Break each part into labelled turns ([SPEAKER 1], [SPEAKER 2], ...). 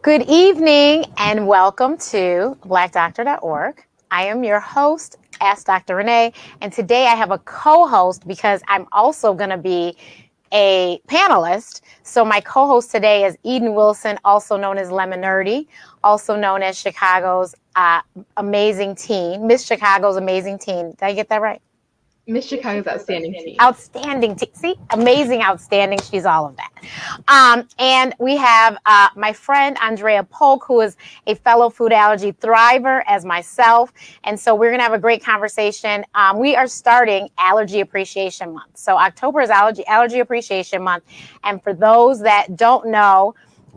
[SPEAKER 1] Good evening and welcome to blackdoctor.org. I am your host, Ask Dr. Renee, and today I have a co-host because I'm also going to be a panelist. So my co-host today is Eden Wilson, also known as Lemon Nerdy, also known as Chicago's amazing teen, Miss Chicago's amazing teen. Did I get that right?
[SPEAKER 2] Miss Chicago's outstanding teen.
[SPEAKER 1] Outstanding teen. See, amazing, outstanding. She's all of that. And we have my friend Andrea Polk, who is a fellow food allergy thriver as myself. And so we're going to have a great conversation. We are starting Allergy Appreciation Month. So October is Allergy Appreciation Month. And for those that don't know,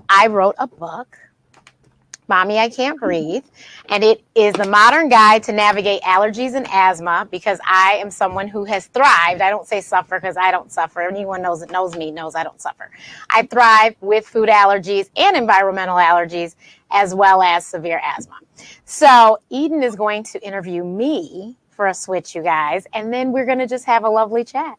[SPEAKER 1] I wrote a book, Mommy, I Can't Breathe, and it is the modern guide to navigate allergies and asthma because I am someone who has thrived. I don't say suffer because I don't suffer. Anyone knows me knows I don't suffer. I thrive with food allergies and environmental allergies as well as severe asthma. So Eden is going to interview me for a switch, you guys, and then we're going to just have a lovely chat.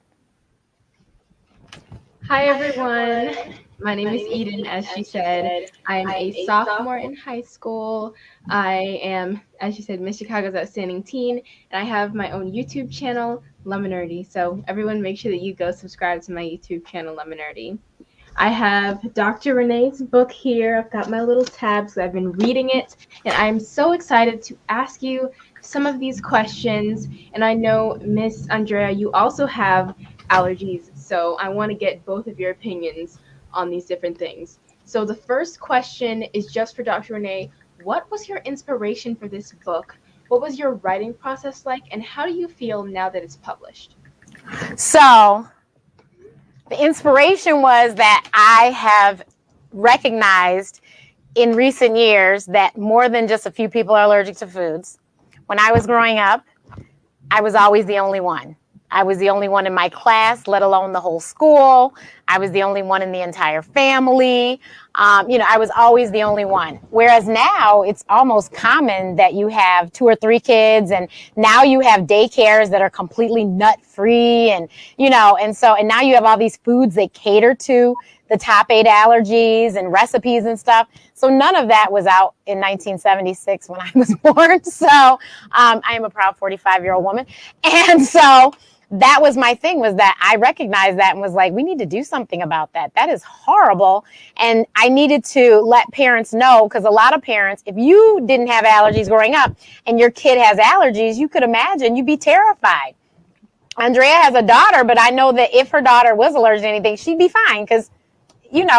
[SPEAKER 2] Hi, everyone. My name is Eden, as she said. I'm a sophomore in high school. I am, as she said, Miss Chicago's outstanding teen, and I have my own YouTube channel, Lemon Nerdy. So everyone make sure that you go subscribe to my YouTube channel, Lemon Nerdy. I have Dr. Renee's book here. I've got my little tabs. I've been reading it, and I'm so excited to ask you some of these questions. And I know, Miss Andrea, you also have allergies, so I want to get both of your opinions on these different things. So the first question is just for Dr. Renee. What was your inspiration for this book? What was your writing process like, and how do you feel now that it's published?
[SPEAKER 1] So the inspiration was that I have recognized in recent years that more than just a few people are allergic to foods. When I was growing up, I was always the only one. I was the only one in my class, let alone the whole school. I was the only one in the entire family. I was always the only one. Whereas now it's almost common that you have 2 or 3 kids, and now you have daycares that are completely nut-free, and now you have all these foods that cater to the top 8 allergies and recipes and stuff. So none of that was out in 1976 when I was born. So I am a proud 45-year-old woman. And so that was my thing, was that I recognized that and was like, we need to do something about that. That is horrible. And I needed to let parents know, because a lot of parents, if you didn't have allergies growing up and your kid has allergies, you could imagine you'd be terrified. Andrea has a daughter, but I know that if her daughter was allergic to anything, she'd be fine because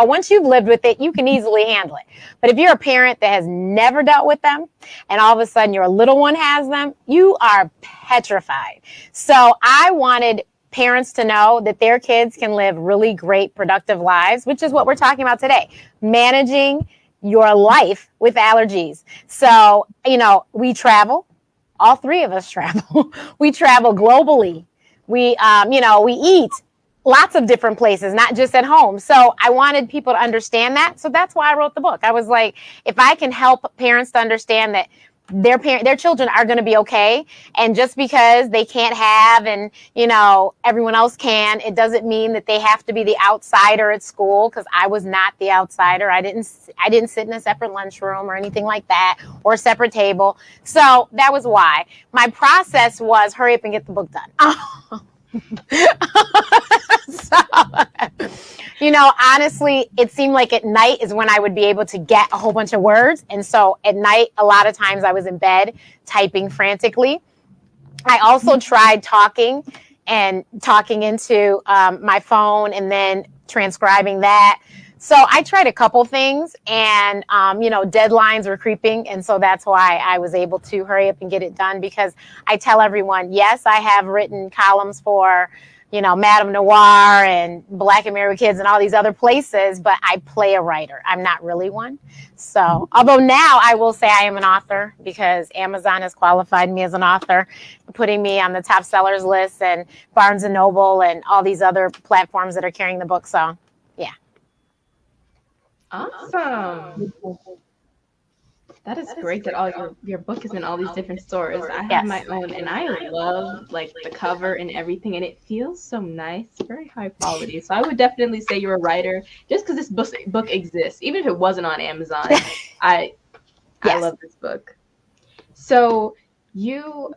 [SPEAKER 1] once you've lived with it, you can easily handle it. But if you're a parent that has never dealt with them and all of a sudden your little one has them, you are petrified. So I wanted parents to know that their kids can live really great, productive lives, which is what we're talking about today, managing your life with allergies. So, we travel. All 3 of us travel. We travel globally. We eat lots of different places, not just at home. So I wanted people to understand that. So that's why I wrote the book. I was like, if I can help parents to understand that their children are going to be okay. And just because they can't have and, everyone else can, it doesn't mean that they have to be the outsider at school, because I was not the outsider. I didn't sit in a separate lunchroom or anything like that, or a separate table. So that was why. My process was hurry up and get the book done. So, honestly, it seemed like at night is when I would be able to get a whole bunch of words. And so at night, a lot of times I was in bed typing frantically. I also tried talking into my phone and then transcribing that. So I tried a couple things, and, deadlines were creeping. And so that's why I was able to hurry up and get it done, because I tell everyone, yes, I have written columns for, Madame Noir and Black and Married Kids and all these other places, but I play a writer. I'm not really one. So, although now I will say I am an author, because Amazon has qualified me as an author, putting me on the top sellers list, and Barnes & Noble and all these other platforms that are carrying the book. So, yeah.
[SPEAKER 2] Awesome. That is great that all your book is in all these different stores. I have
[SPEAKER 1] Yes.
[SPEAKER 2] my own, and I love like the cover and everything, and it feels so nice, very high quality. So I would definitely say you're a writer just because this book exists. Even if it wasn't on Amazon, I
[SPEAKER 1] Yes.
[SPEAKER 2] love this book. So you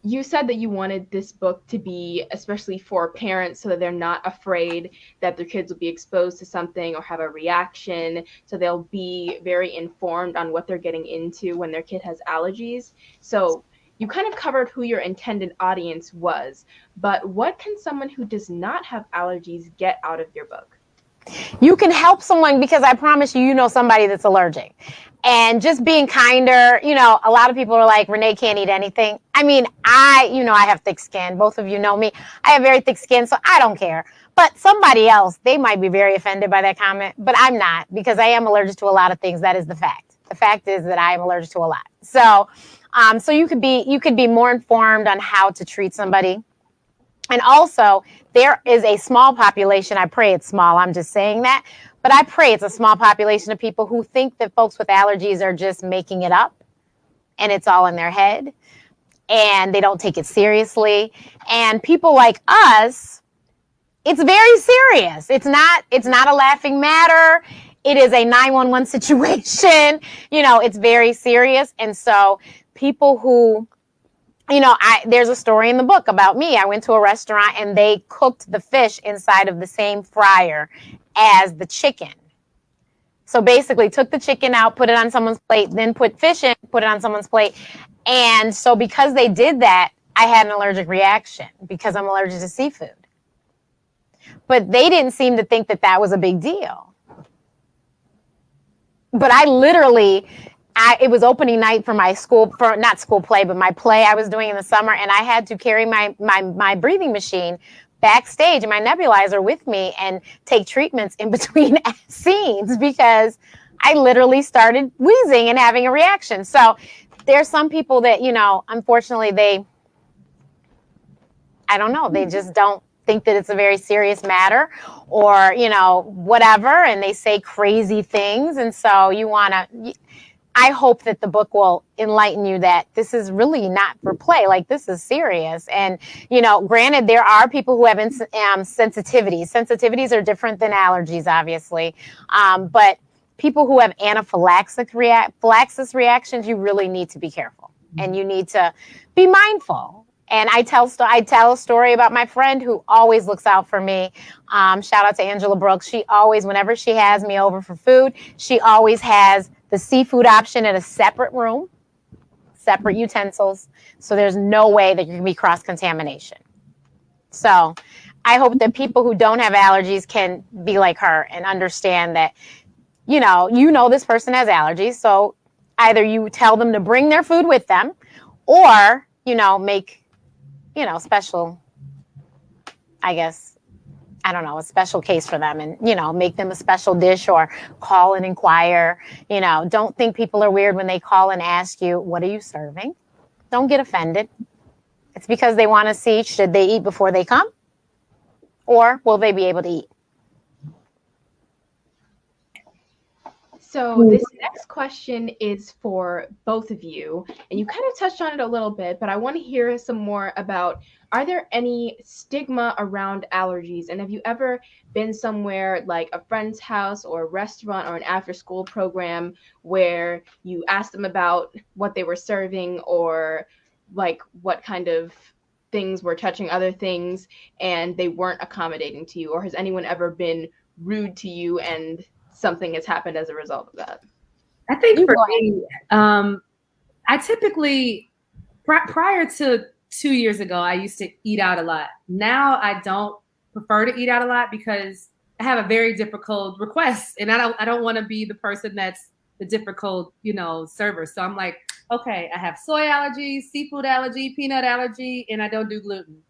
[SPEAKER 2] you said that you wanted this book to be especially for parents so that they're not afraid that their kids will be exposed to something or have a reaction. So they'll be very informed on what they're getting into when their kid has allergies. So you kind of covered who your intended audience was, but what can someone who does not have allergies get out of your book?
[SPEAKER 1] You can help someone because I promise you, you know somebody that's allergic. And just being kinder, you know, a lot of people are like, Renee can't eat anything. I mean, I have thick skin. Both of you know me. I have very thick skin, so I don't care. But somebody else, they might be very offended by that comment, but I'm not because I am allergic to a lot of things. That is the fact. The fact is that I am allergic to a lot. So, so you could be more informed on how to treat somebody. And also, there is a small population, I pray it's small, I'm just saying that, but I pray it's a small population of people who think that folks with allergies are just making it up and it's all in their head and they don't take it seriously. And people like us, it's very serious. It's not a laughing matter. It is a 911 situation. You know, it's very serious. And so people who there's a story in the book about me. I went to a restaurant and they cooked the fish inside of the same fryer as the chicken. So basically took the chicken out, put it on someone's plate, then put fish in, put it on someone's plate. And so because they did that, I had an allergic reaction because I'm allergic to seafood. But they didn't seem to think that that was a big deal. But I literally... it was opening night for my not school play, but my play I was doing in the summer. And I had to carry my breathing machine backstage and my nebulizer with me and take treatments in between scenes because I literally started wheezing and having a reaction. So there's some people that, unfortunately I don't know, they just don't think that it's a very serious matter or, whatever. And they say crazy things. And so I hope that the book will enlighten you that this is really not for play. Like, this is serious. And, granted, there are people who have sensitivities. Sensitivities are different than allergies, obviously. But people who have anaphylaxis reactions, you really need to be careful. And you need to be mindful. And I tell a story about my friend who always looks out for me. Shout out to Angela Brooks. She always, whenever she has me over for food, she always has the seafood option in a separate room, separate utensils. So there's no way that you can be cross-contamination. So I hope that people who don't have allergies can be like her and understand that, this person has allergies. So either you tell them to bring their food with them or, make, special, I guess, I don't know, a special case for them and, make them a special dish or call and inquire. Don't think people are weird when they call and ask you, what are you serving? Don't get offended. It's because they want to see, should they eat before they come? Or will they be able to eat?
[SPEAKER 2] So this next question is for both of you, and you kind of touched on it a little bit, but I want to hear some more about, are there any stigma around allergies? And have you ever been somewhere like a friend's house or a restaurant or an after-school program where you asked them about what they were serving or like what kind of things were touching other things and they weren't accommodating to you? Or has anyone ever been rude to you and something has happened as a result of that?
[SPEAKER 3] I think for me, I typically, prior to 2 years ago, I used to eat out a lot. Now I don't prefer to eat out a lot because I have a very difficult request, and I don't want to be the person that's the difficult, server. So I'm like, okay, I have soy allergy, seafood allergy, peanut allergy, and I don't do gluten.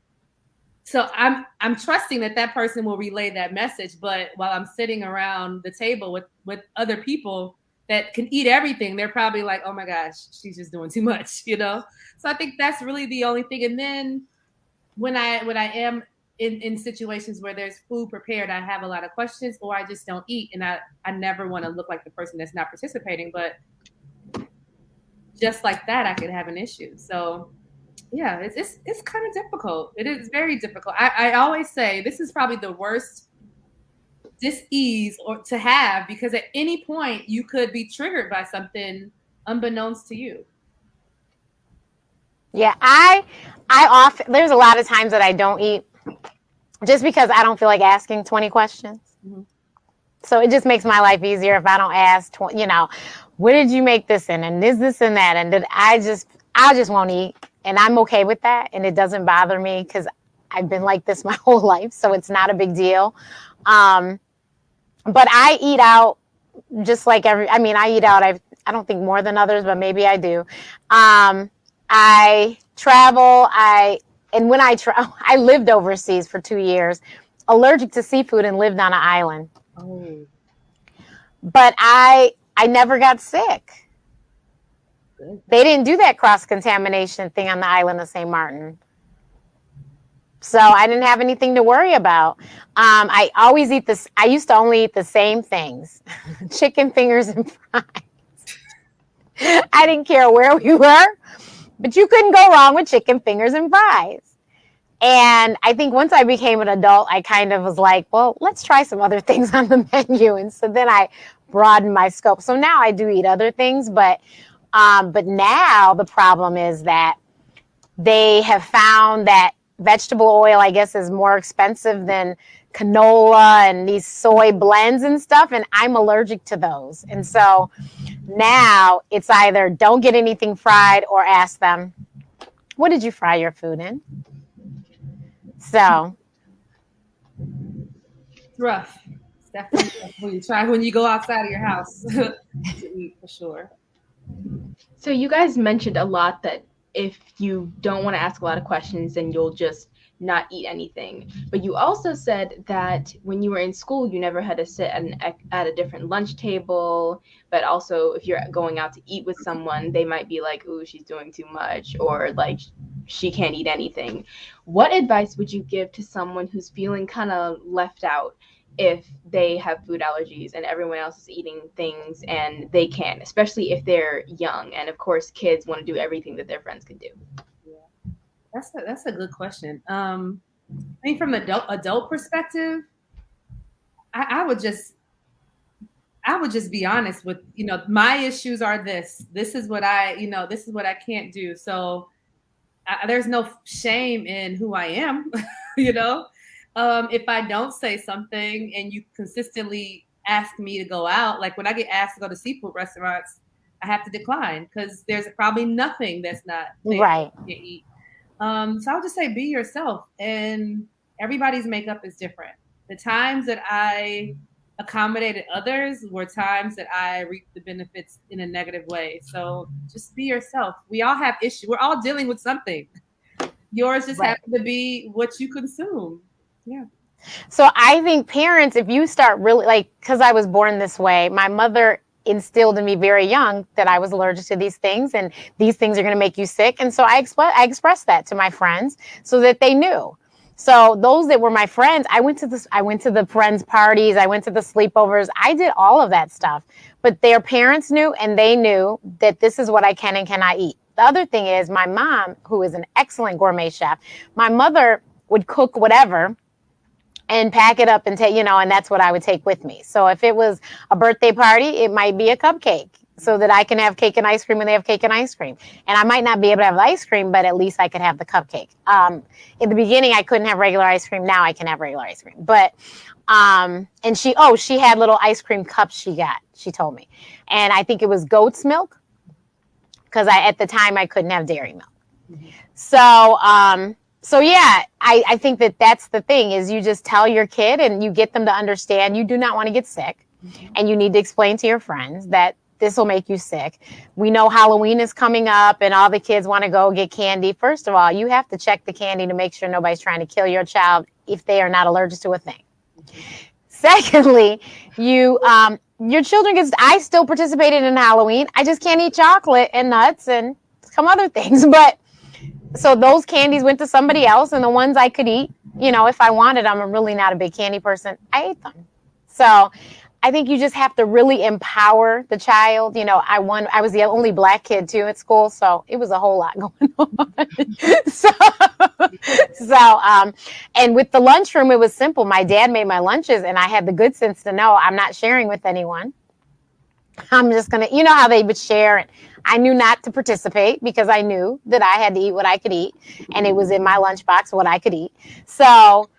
[SPEAKER 3] So I'm trusting that person will relay that message. But while I'm sitting around the table with other people that can eat everything, they're probably like, oh my gosh, she's just doing too much, So I think that's really the only thing. And then when I am in situations where there's food prepared, I have a lot of questions, or I just don't eat, and I never want to look like the person that's not participating. But just like that, I could have an issue. So yeah, it's kind of difficult. It is very difficult. I always say this is probably the worst dis-ease or to have, because at any point you could be triggered by something unbeknownst to you.
[SPEAKER 1] Yeah, I often, there's a lot of times that I don't eat just because I don't feel like asking 20 questions.
[SPEAKER 3] Mm-hmm.
[SPEAKER 1] So it just makes my life easier if I don't ask, what did you make this in? And is this and that? And I just won't eat. And I'm okay with that. And it doesn't bother me because I've been like this my whole life. So it's not a big deal. But I eat out just like I eat out. I don't think more than others, but maybe I do. I travel. And when I lived overseas for 2 years, allergic to seafood, and lived on an island.
[SPEAKER 3] Oh.
[SPEAKER 1] But I never got sick.
[SPEAKER 3] Good.
[SPEAKER 1] They didn't do that cross-contamination thing on the island of St. Martin. So I didn't have anything to worry about. I always eat this. I used to only eat the same things, chicken fingers and fries. I didn't care where we were, but you couldn't go wrong with chicken fingers and fries. And I think once I became an adult, I kind of was like, well, let's try some other things on the menu. And so then I broadened my scope. So now I do eat other things, but now the problem is that they have found that vegetable oil, I guess, is more expensive than canola and these soy blends and stuff. And I'm allergic to those. And so now it's either don't get anything fried or ask them, what did you fry your food in? So
[SPEAKER 3] it's rough. It's definitely rough when you go outside of your house to eat, for sure.
[SPEAKER 2] So you guys mentioned a lot that if you don't want to ask a lot of questions, then you'll just not eat anything. But you also said that when you were in school, you never had to sit at a different lunch table. But also, if you're going out to eat with someone, they might be like, ooh, she's doing too much, or like, she can't eat anything. What advice would you give to someone who's feeling kind of left out if they have food allergies and everyone else is eating things and they can't, especially if they're young? And of course, kids want to do everything that their friends can do.
[SPEAKER 3] Yeah, that's a good question. I mean, from adult perspective, I would just be honest with, my issues are this. This is what this is what I can't do. So there's no shame in who I am, if I don't say something and you consistently ask me to go out, like when I get asked to go to seafood restaurants, I have to decline because there's probably nothing that's not
[SPEAKER 1] right
[SPEAKER 3] to eat. So I would just say be yourself, and everybody's makeup is different. The times that I accommodated others were times that I reaped the benefits in a negative way. So just be yourself. We all have issues. We're all dealing with something. Yours just happen to be what you consume. Yeah.
[SPEAKER 1] So I think parents, if you start really because I was born this way, my mother instilled in me very young that I was allergic to these things and these things are going to make you sick. And so I expressed that to my friends so that they knew. So those that were my friends, I went to the friends' parties, I went to the sleepovers, I did all of that stuff. But their parents knew, and they knew that this is what I can and cannot eat. The other thing is my mom, who is an excellent gourmet chef, my mother would cook whatever and pack it up and take, and that's what I would take with me. So if it was a birthday party, it might be a cupcake so that I can have cake and ice cream and they have cake and ice cream. And I might not be able to have the ice cream, but at least I could have the cupcake. In the beginning, I couldn't have regular ice cream. Now I can have regular ice cream. But, and she had little ice cream cups she told me. And I think it was goat's milk because at the time I couldn't have dairy milk. Mm-hmm. So yeah, I think that's the thing is you just tell your kid and you get them to understand you do not want to get sick. Mm-hmm. And you need to explain to your friends that this will make you sick. We know Halloween is coming up and all the kids want to go get candy. First of all, you have to check the candy to make sure nobody's trying to kill your child if they are not allergic to a thing. Mm-hmm. Secondly, your children I still participated in Halloween. I just can't eat chocolate and nuts and some other things, but so those candies went to somebody else, and the ones I could eat, if I wanted them, I'm really not a big candy person, I ate them. So I think you just have to really empower the child. I was the only black kid too at school, so it was a whole lot going on. And with the lunchroom, it was simple. My dad made my lunches, and I had the good sense to know I'm not sharing with anyone. I'm just going to, how they would share. And I knew not to participate because I knew that I had to eat what I could eat. And it was in my lunchbox what I could eat. So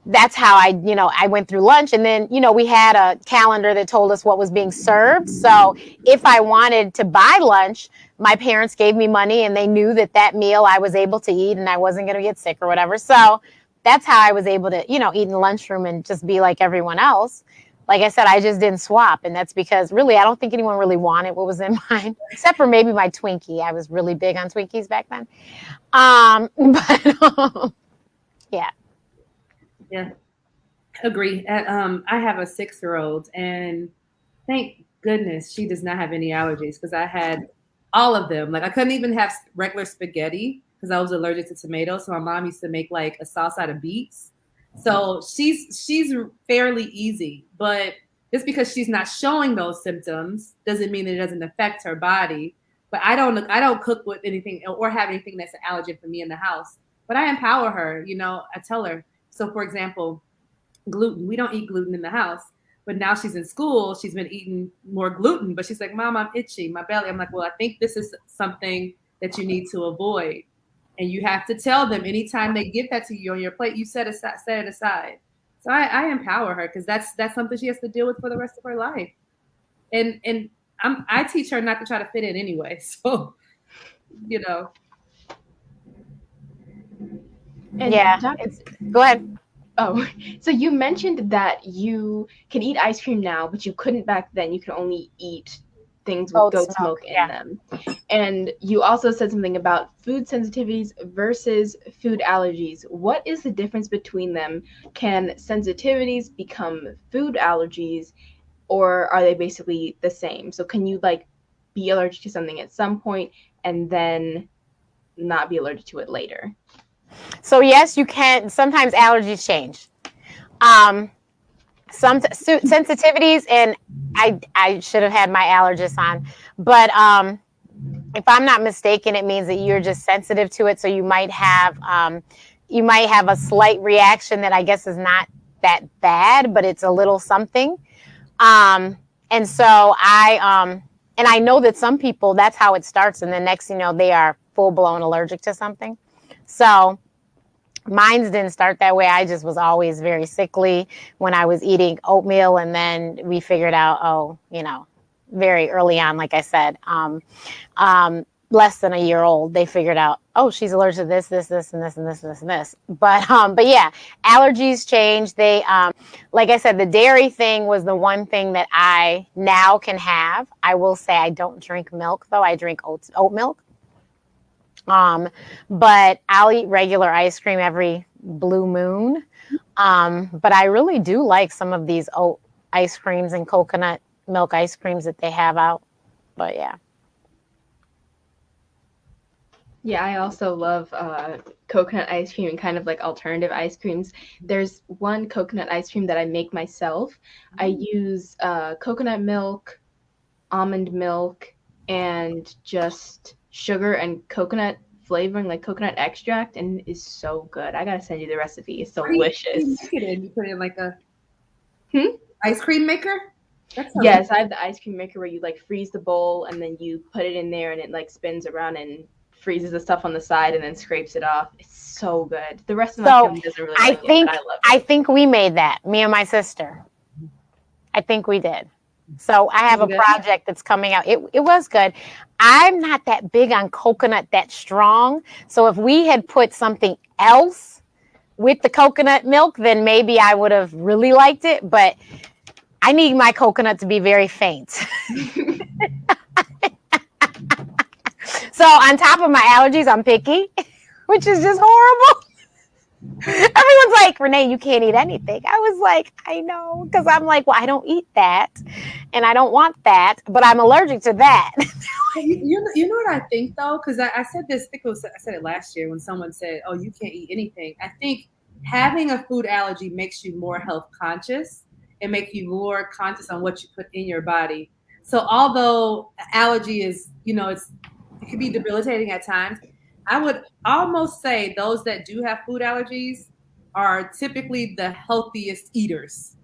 [SPEAKER 1] that's how I went through lunch. And then, we had a calendar that told us what was being served. So if I wanted to buy lunch, my parents gave me money, and they knew that meal I was able to eat and I wasn't going to get sick or whatever. So that's how I was able to, eat in the lunchroom and just be like everyone else. Like I said, I just didn't swap. And that's because really, I don't think anyone really wanted what was in mine, except for maybe my Twinkie. I was really big on Twinkies back then. Yeah.
[SPEAKER 3] Yeah, agree. I have a 6-year-old, and thank goodness she does not have any allergies, because I had all of them. Like, I couldn't even have regular spaghetti because I was allergic to tomatoes. So my mom used to make like a sauce out of beets. So she's fairly easy, but just because she's not showing those symptoms doesn't mean that it doesn't affect her body. But I don't cook with anything or have anything that's an allergen for me in the house. But I empower her. I tell her. So, for example, gluten. We don't eat gluten in the house. But now she's in school. She's been eating more gluten. But she's like, Mom, I'm itchy, my belly. I'm like, well, I think this is something that you need to avoid. And you have to tell them anytime they give that to you on your plate, you set it aside. So I empower her, because that's something she has to deal with for the rest of her life. And I teach her not to try to fit in anyway. So,
[SPEAKER 2] And
[SPEAKER 1] yeah. Go ahead.
[SPEAKER 2] Oh, so you mentioned that you can eat ice cream now, but you couldn't back then. You could only eat things with goat smoke in them. And you also said something about food sensitivities versus food allergies. What is the difference between them? Can sensitivities become food allergies, or are they basically the same? So can you be allergic to something at some point and then not be allergic to it later?
[SPEAKER 1] So yes, you can. Sometimes allergies change. Some sensitivities, and I should have had my allergist on, but if I'm not mistaken, it means that you're just sensitive to it. So you might have a slight reaction that I guess is not that bad, but it's a little something. And so I know that some people, that's how it starts, and the next thing you know, they are full blown allergic to something. So mine didn't start that way. I just was always very sickly when I was eating oatmeal. And then we figured out, very early on, like I said, less than a year old, they figured out, she's allergic to this, and this, and this, and this, and this. But yeah, allergies change. They, like I said, the dairy thing was the one thing that I now can have. I will say I don't drink milk, though. I drink oat milk. But I'll eat regular ice cream every blue moon. But I really do like some of these oat ice creams and coconut milk ice creams that they have out. But yeah.
[SPEAKER 2] Yeah, I also love coconut ice cream and kind of alternative ice creams. There's one coconut ice cream that I make myself. I use coconut milk, almond milk, and just sugar and coconut flavoring, like coconut extract, and it is so good. I gotta send you the recipe. It's delicious.
[SPEAKER 3] You put it in like a ice cream maker?
[SPEAKER 2] Yes, I have the ice cream maker where you freeze the bowl and then you put it in there and it spins around and freezes the stuff on the side and then scrapes it off. It's so good. The rest of my family doesn't really like it, but I love it.
[SPEAKER 1] I think we made that, me and my sister. I think we did. So I have a project that's coming out. It was good. I'm not that big on coconut that strong. So if we had put something else with the coconut milk, then maybe I would have really liked it. But I need my coconut to be very faint. So on top of my allergies, I'm picky, which is just horrible. Everyone's like, Renee, you can't eat anything. I was like, I know, because I'm like, well, I don't eat that, and I don't want that, but I'm allergic to that.
[SPEAKER 3] You know what I think though, because I said this. I said it last year when someone said, "Oh, you can't eat anything." I think having a food allergy makes you more health conscious and make you more conscious on what you put in your body. So although allergy is, it can be debilitating at times, I would almost say those that do have food allergies are typically the healthiest eaters.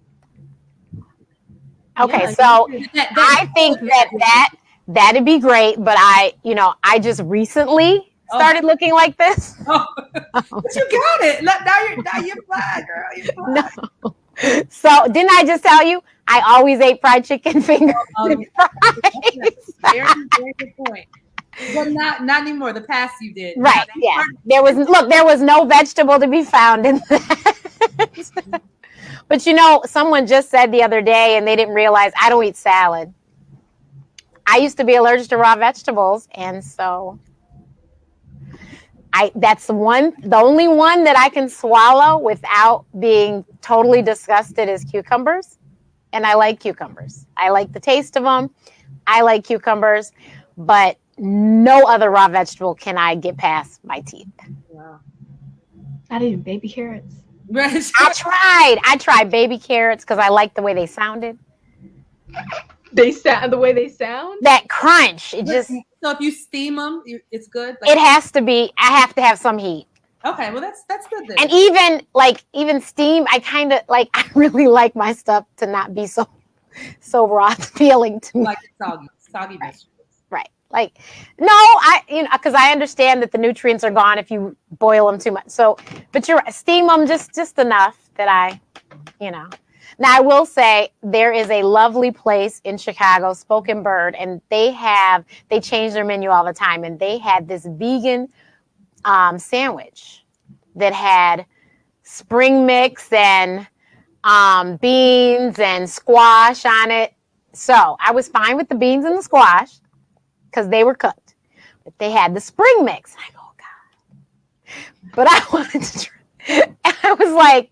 [SPEAKER 1] Okay,
[SPEAKER 2] Yeah,
[SPEAKER 1] so I think that'd be great, but I just recently started looking like this.
[SPEAKER 3] Oh, but you got it. Now you're fly, girl. You're fly.
[SPEAKER 1] No. So didn't I just tell you? I always ate fried chicken fingers. And fries.
[SPEAKER 3] Very good point. But not anymore. The past you did.
[SPEAKER 1] Right. Yeah. There was no vegetable to be found in that. But someone just said the other day, and they didn't realize I don't eat salad. I used to be allergic to raw vegetables, and so that's the only one that I can swallow without being totally disgusted is cucumbers. And I like cucumbers. I like the taste of them. I like cucumbers, but no other raw vegetable can I get past my teeth.
[SPEAKER 3] Wow.
[SPEAKER 2] Not even baby carrots.
[SPEAKER 1] I tried baby carrots because I liked the way they sounded.
[SPEAKER 2] They sound the way they sound.
[SPEAKER 1] That crunch. It just.
[SPEAKER 3] So if you steam them, it's good.
[SPEAKER 1] It has to be. I have to have some heat.
[SPEAKER 3] Okay, well that's good then.
[SPEAKER 1] And even steam, I really like my stuff to not be so raw feeling to me.
[SPEAKER 3] Like soggy vegetables.
[SPEAKER 1] Right. Like, no, because I understand that the nutrients are gone if you boil them too much. So, but you're steam them just enough that Now I will say there is a lovely place in Chicago, Spoken Bird, and they change their menu all the time, and they had this vegan sandwich that had spring mix and beans and squash on it. So I was fine with the beans and the squash because they were cooked. But they had the spring mix. I go, oh God. But I wanted to try. And I was like,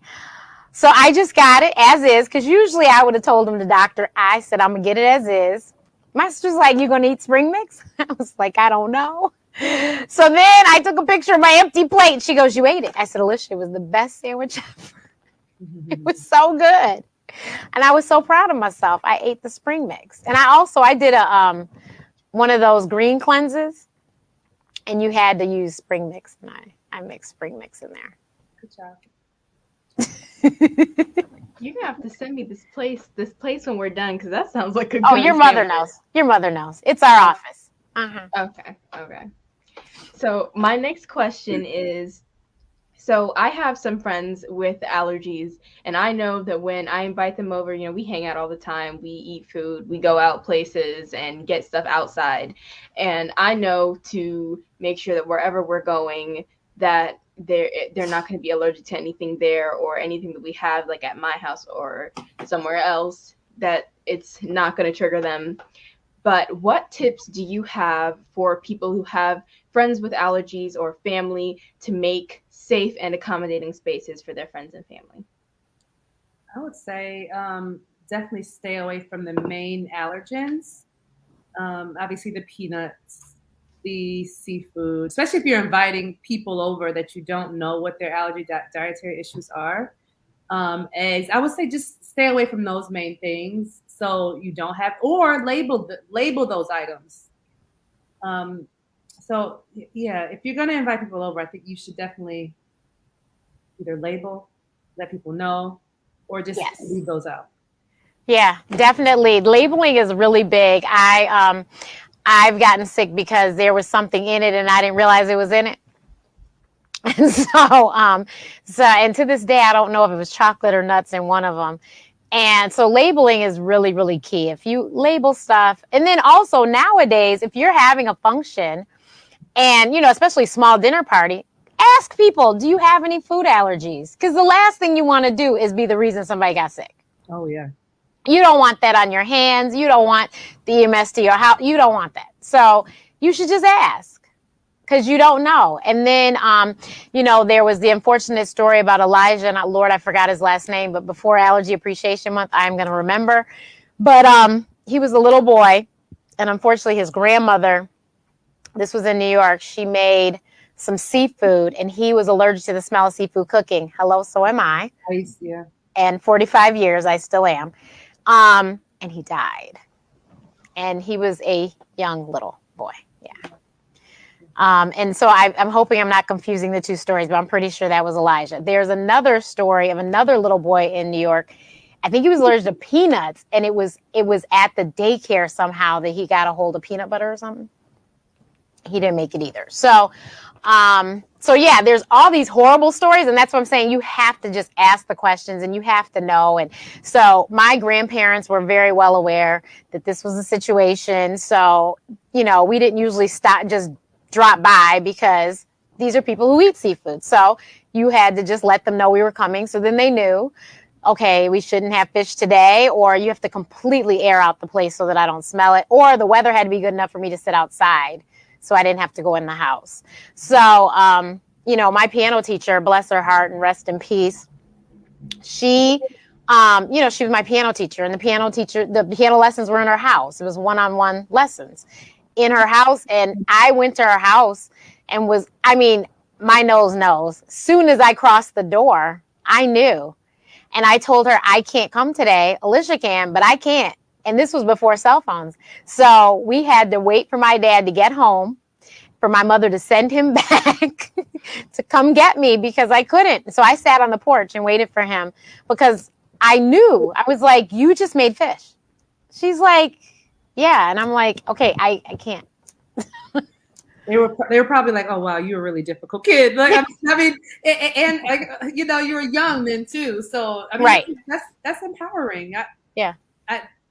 [SPEAKER 1] so I just got it as is, because usually I would have told him, the doctor, I said, I'm going to get it as is. My sister's like, you going to eat spring mix? I was like, I don't know. So then I took a picture of my empty plate. She goes, you ate it. I said, Alicia, it was the best sandwich ever. It was so good. And I was so proud of myself. I ate the spring mix. And I did one of those green cleanses, and you had to use spring mix. And I mixed spring mix in there.
[SPEAKER 3] Good job.
[SPEAKER 2] You're gonna have to send me this place when we're done, because that sounds like a
[SPEAKER 1] good your mother knows. Your mother knows. It's our office.
[SPEAKER 2] Okay. So my next question is, so I have some friends with allergies, and I know that when I invite them over, we hang out all the time, we eat food, we go out places and get stuff outside. And I know to make sure that wherever we're going, that they're not going to be allergic to anything there, or anything that we have like at my house or somewhere else, that it's not going to trigger them. But what tips do you have for people who have friends with allergies or family to make safe and accommodating spaces for their friends and family?
[SPEAKER 3] I would say definitely stay away from the main allergens. Obviously the peanuts, the seafood, especially if you're inviting people over that you don't know what their allergy dietary issues are. Eggs, I would say just stay away from those main things, so you don't have, or label those items. So yeah, if you're going to invite people over, I think you should definitely either let people know, or just leave those out. Yeah,
[SPEAKER 1] definitely. Labeling is really big. I've gotten sick because there was something in it and I didn't realize it was in it. And and to this day, I don't know if it was chocolate or nuts in one of them. And so labeling is really, really key. If you label stuff, and then also nowadays, if you're having a function and, especially small dinner party, ask people, do you have any food allergies? Because the last thing you want to do is be the reason somebody got sick.
[SPEAKER 3] Oh, yeah.
[SPEAKER 1] You don't want that on your hands. You don't want the EMS to your house. You don't want that. So you should just ask. because you don't know. And then, there was the unfortunate story about Elijah, and Lord, I forgot his last name, but before Allergy Appreciation Month, I'm going to remember. But he was a little boy, and unfortunately his grandmother, this was in New York, she made some seafood, and he was allergic to the smell of seafood cooking. Hello, so am I.
[SPEAKER 3] Yeah.
[SPEAKER 1] And 45 years, I still am. And he died. And he was a young little boy. Yeah. And so I'm hoping I'm not confusing the two stories, but I'm pretty sure that was Elijah. There's another story of another little boy in New York. I think he was allergic to peanuts, and it was at the daycare somehow that he got a hold of peanut butter or something. He didn't make it either. So yeah, there's all these horrible stories, and that's what I'm saying. You have to just ask the questions, and you have to know. And so my grandparents were very well aware that this was a situation. So, we didn't usually just drop by, because these are people who eat seafood. So you had to just let them know we were coming. So then they knew, okay, we shouldn't have fish today, or you have to completely air out the place so that I don't smell it, or the weather had to be good enough for me to sit outside so I didn't have to go in the house. So, my piano teacher, bless her heart and rest in peace, she was my piano teacher, and the piano lessons were in her house. It was one-on-one lessons in her house. And I went to her house and my nose knows. Soon as I crossed the door, I knew. And I told her, I can't come today. Alicia can, but I can't. And this was before cell phones. So we had to wait for my dad to get home, for my mother to send him back to come get me, because I couldn't. So I sat on the porch and waited for him, because I knew. I was like, you just made fish. She's like, yeah. And I'm like, okay, I can't.
[SPEAKER 3] They were probably like, oh wow, you're a really difficult kid. Like and like, you were young then too. So
[SPEAKER 1] right.
[SPEAKER 3] That's empowering.
[SPEAKER 1] Yeah.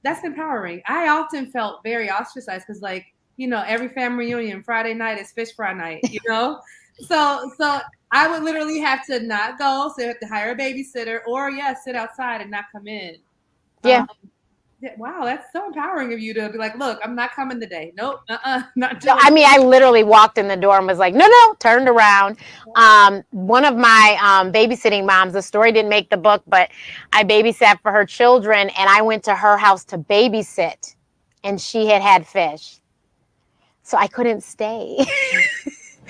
[SPEAKER 3] That's empowering. I often felt very ostracized because, like, every family reunion Friday night is fish fry night. So I would literally have to not go. So I have to hire a babysitter, or sit outside and not come in.
[SPEAKER 1] Yeah.
[SPEAKER 3] Wow, that's so empowering of you to be like, look, I'm not coming today. Nope, not
[SPEAKER 1] doing it. I literally walked in the door and was like, no, turned around. One of my babysitting moms, the story didn't make the book, but I babysat for her children, and I went to her house to babysit, and she had fish. So I couldn't stay.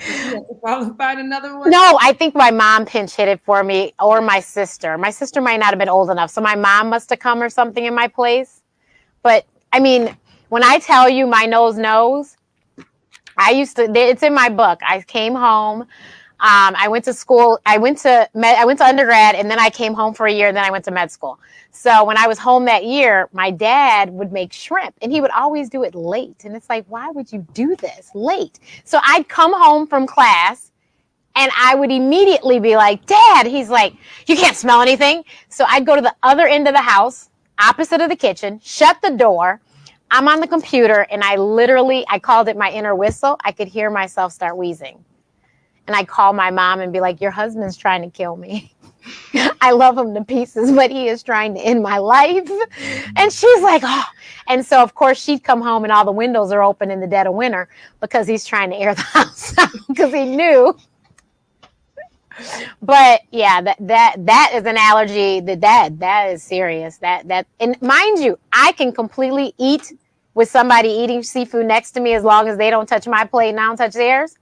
[SPEAKER 3] You have to find another one?
[SPEAKER 1] No, I think my mom pinch hit it for me, or my sister. My sister might not have been old enough, so my mom must have come or something in my place. But when I tell you my nose knows, it's in my book. I came home. I went to school. I went to undergrad, and then I came home for a year, and then I went to med school. So when I was home that year, my dad would make shrimp, and he would always do it late. And it's like, why would you do this late? So I'd come home from class, and I would immediately be like, Dad. He's like, you can't smell anything. So I'd go to the other end of the house, opposite of the kitchen, shut the door. I'm on the computer, and I called it my inner whistle. I could hear myself start wheezing. And I call my mom and be like, your husband's trying to kill me. I love him to pieces, but he is trying to end my life. And she's like, oh. And so, of course, she'd come home and all the windows are open in the dead of winter, because he's trying to air the house out, because he knew. But yeah, that is an allergy. That is serious. And mind you, I can completely eat with somebody eating seafood next to me, as long as they don't touch my plate and I don't touch theirs.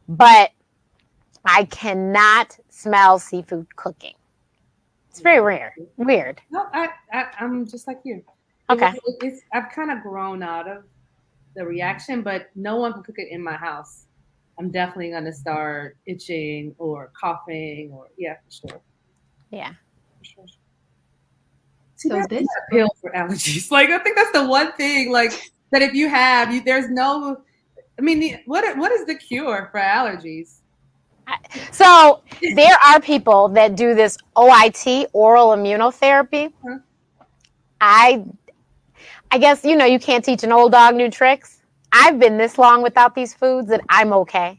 [SPEAKER 1] But I cannot smell seafood cooking. It's very rare. Weird.
[SPEAKER 3] No, I'm just like you.
[SPEAKER 1] Okay.
[SPEAKER 3] I've kind of grown out of the reaction, but no one can cook it in my house. I'm definitely going to start itching or coughing, or for sure.
[SPEAKER 1] Yeah.
[SPEAKER 3] For sure. See, so this pill for allergies. Like, I think that's the one thing, like, that if you have, there's no, what is the cure for allergies?
[SPEAKER 1] So there are people that do this OIT, oral immunotherapy. Mm-hmm. I guess, you can't teach an old dog new tricks. I've been this long without these foods that I'm okay.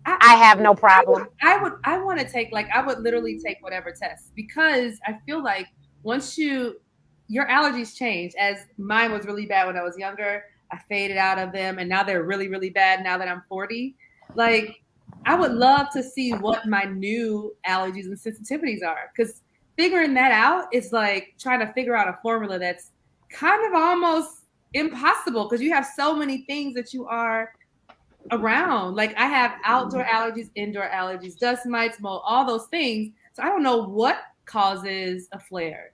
[SPEAKER 1] I have no problem.
[SPEAKER 3] I want to take, I would literally take whatever test, because I feel like once your allergies change, as mine was really bad when I was younger, I faded out of them, and now they're really, really bad now that I'm 40. Like, I would love to see what my new allergies and sensitivities are, because figuring that out is like trying to figure out a formula that's kind of almost impossible, because you have so many things that you are around. Like, I have outdoor allergies, indoor allergies, dust mites, mold, all those things. So I don't know what causes a flare,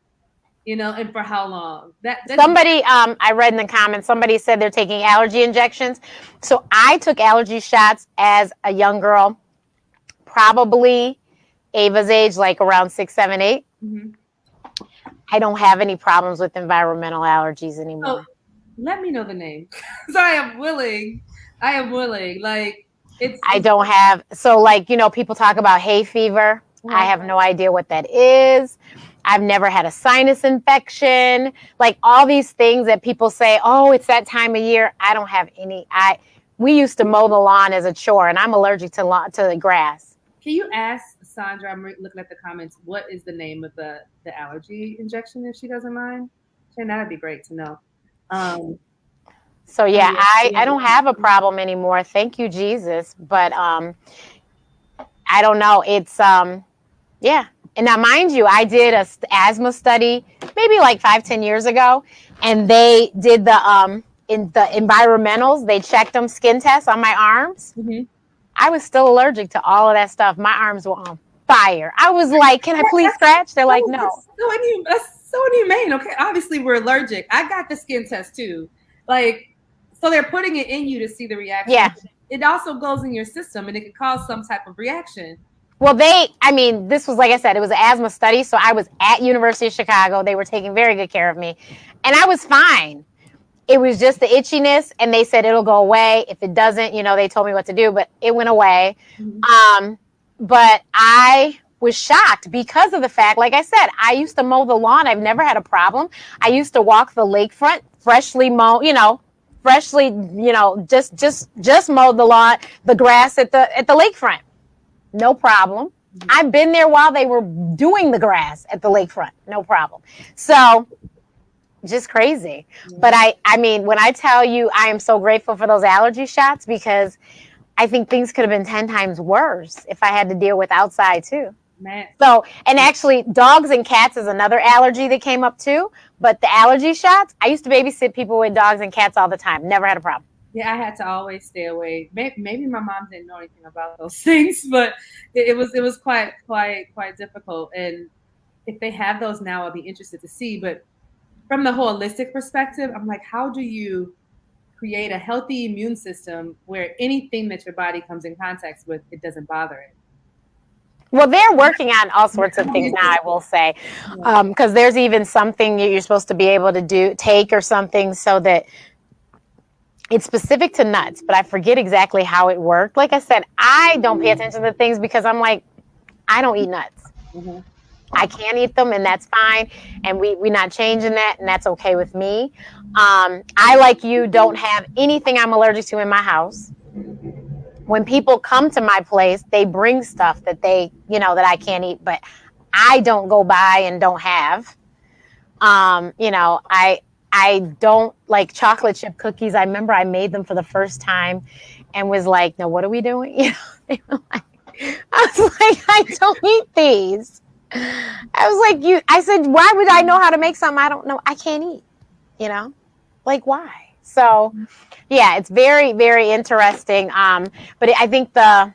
[SPEAKER 3] and for how long. That's
[SPEAKER 1] Somebody, I read in the comments, somebody said they're taking allergy injections. So I took allergy shots as a young girl, probably Ava's age, like around 6, 7, 8.
[SPEAKER 3] Mhm.
[SPEAKER 1] I don't have any problems with environmental allergies anymore.
[SPEAKER 3] So let me know the name. So I am willing. Like,
[SPEAKER 1] I don't have, so like, people talk about hay fever. I have no idea what that is. I've never had a sinus infection. Like all these things that people say, oh, it's that time of year. I don't have any. We used to mow the lawn as a chore, and I'm allergic to the grass.
[SPEAKER 3] Can you ask Sandra, I'm looking at the comments, what is the name of the allergy injection, if she doesn't mind? And that'd be great to know.
[SPEAKER 1] So yeah, I don't have a problem anymore. Thank you, Jesus. But I don't know. It's yeah. And now, mind you, I did a asthma study maybe like 5, 10 years ago, and they did the in the environmentals. They checked them skin tests on my arms.
[SPEAKER 3] Mm-hmm.
[SPEAKER 1] I was still allergic to all of that stuff. My arms were on fire. I was like, "Can I please scratch?" They're like, "No."
[SPEAKER 3] That's so inhumane. Okay, obviously we're allergic. I got the skin test too. Like, so they're putting it in you to see the reaction.
[SPEAKER 1] Yeah.
[SPEAKER 3] It also goes in your system, and it can cause some type of reaction.
[SPEAKER 1] Well, this was, like I said, it was an asthma study. So I was at University of Chicago. They were taking very good care of me, and I was fine. It was just the itchiness, and they said it'll go away. If it doesn't, they told me what to do, but it went away. Mm-hmm. But I was shocked because of the fact, like I said, I used to mow the lawn. I've never had a problem. I used to walk the lakefront, freshly mow, just mowed the lawn, the grass at the lakefront. No problem. Mm-hmm. I've been there while they were doing the grass at the lakefront. No problem. So just crazy. Yeah. But I mean, when I tell you I am so grateful for those allergy shots, because I think things could have been 10 times worse if I had to deal with outside too.
[SPEAKER 3] Man.
[SPEAKER 1] So, and actually dogs and cats is another allergy that came up too. But the allergy shots, I used to babysit people with dogs and cats all the time. Never had a problem.
[SPEAKER 3] Yeah, I had to always stay away. Maybe my mom didn't know anything about those things, but it was quite difficult. And if they have those now, I'll be interested to see. But from the holistic perspective, I'm like, how do you create a healthy immune system where anything that your body comes in contact with, it doesn't bother it?
[SPEAKER 1] Well, they're working on all sorts of things now, I will say, because there's even something you're supposed to be able to take or something so that it's specific to nuts, but I forget exactly how it worked. Like I said, I don't pay attention to things because I'm like, I don't eat nuts. Mm-hmm. I can't eat them, and that's fine. And we're not changing that, and that's okay with me. I, like you, don't have anything I'm allergic to in my house. When people come to my place, they bring stuff that that I can't eat, but I don't go by and don't have. I don't like chocolate chip cookies. I remember I made them for the first time and was like, "No, what are we doing?" I was like, "I don't eat these." I was like, I said, "Why would I know how to make something I don't know? I can't eat." Like why? So, yeah, it's very, very interesting. But I think the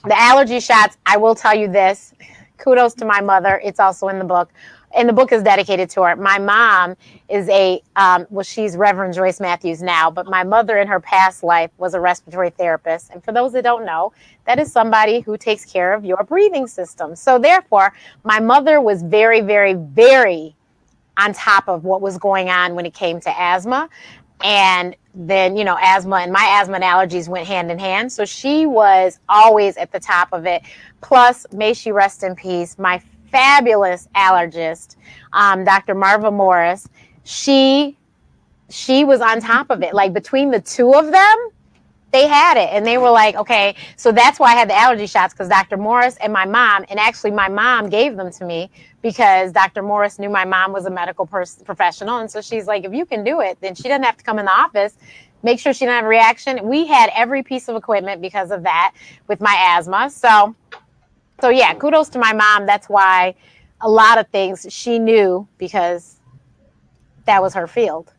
[SPEAKER 1] allergy shots. I will tell you this. Kudos to my mother. It's also in the book. And the book is dedicated to her. My mom is she's Reverend Joyce Matthews now, but my mother in her past life was a respiratory therapist. And for those that don't know, that is somebody who takes care of your breathing system. So therefore, my mother was very, very, very on top of what was going on when it came to asthma. And then, asthma and my asthma and allergies went hand in hand. So she was always at the top of it. Plus, may she rest in peace, my fabulous allergist, Dr. Marva Morris, she was on top of it. Like between the two of them, they had it. And they were like, okay, so that's why I had the allergy shots, because Dr. Morris and my mom, and actually my mom gave them to me because Dr. Morris knew my mom was a medical professional. And so she's like, if you can do it, then she doesn't have to come in the office. make sure she didn't have a reaction. We had every piece of equipment because of that with my asthma. So yeah, kudos to my mom. That's why a lot of things she knew because that was her field.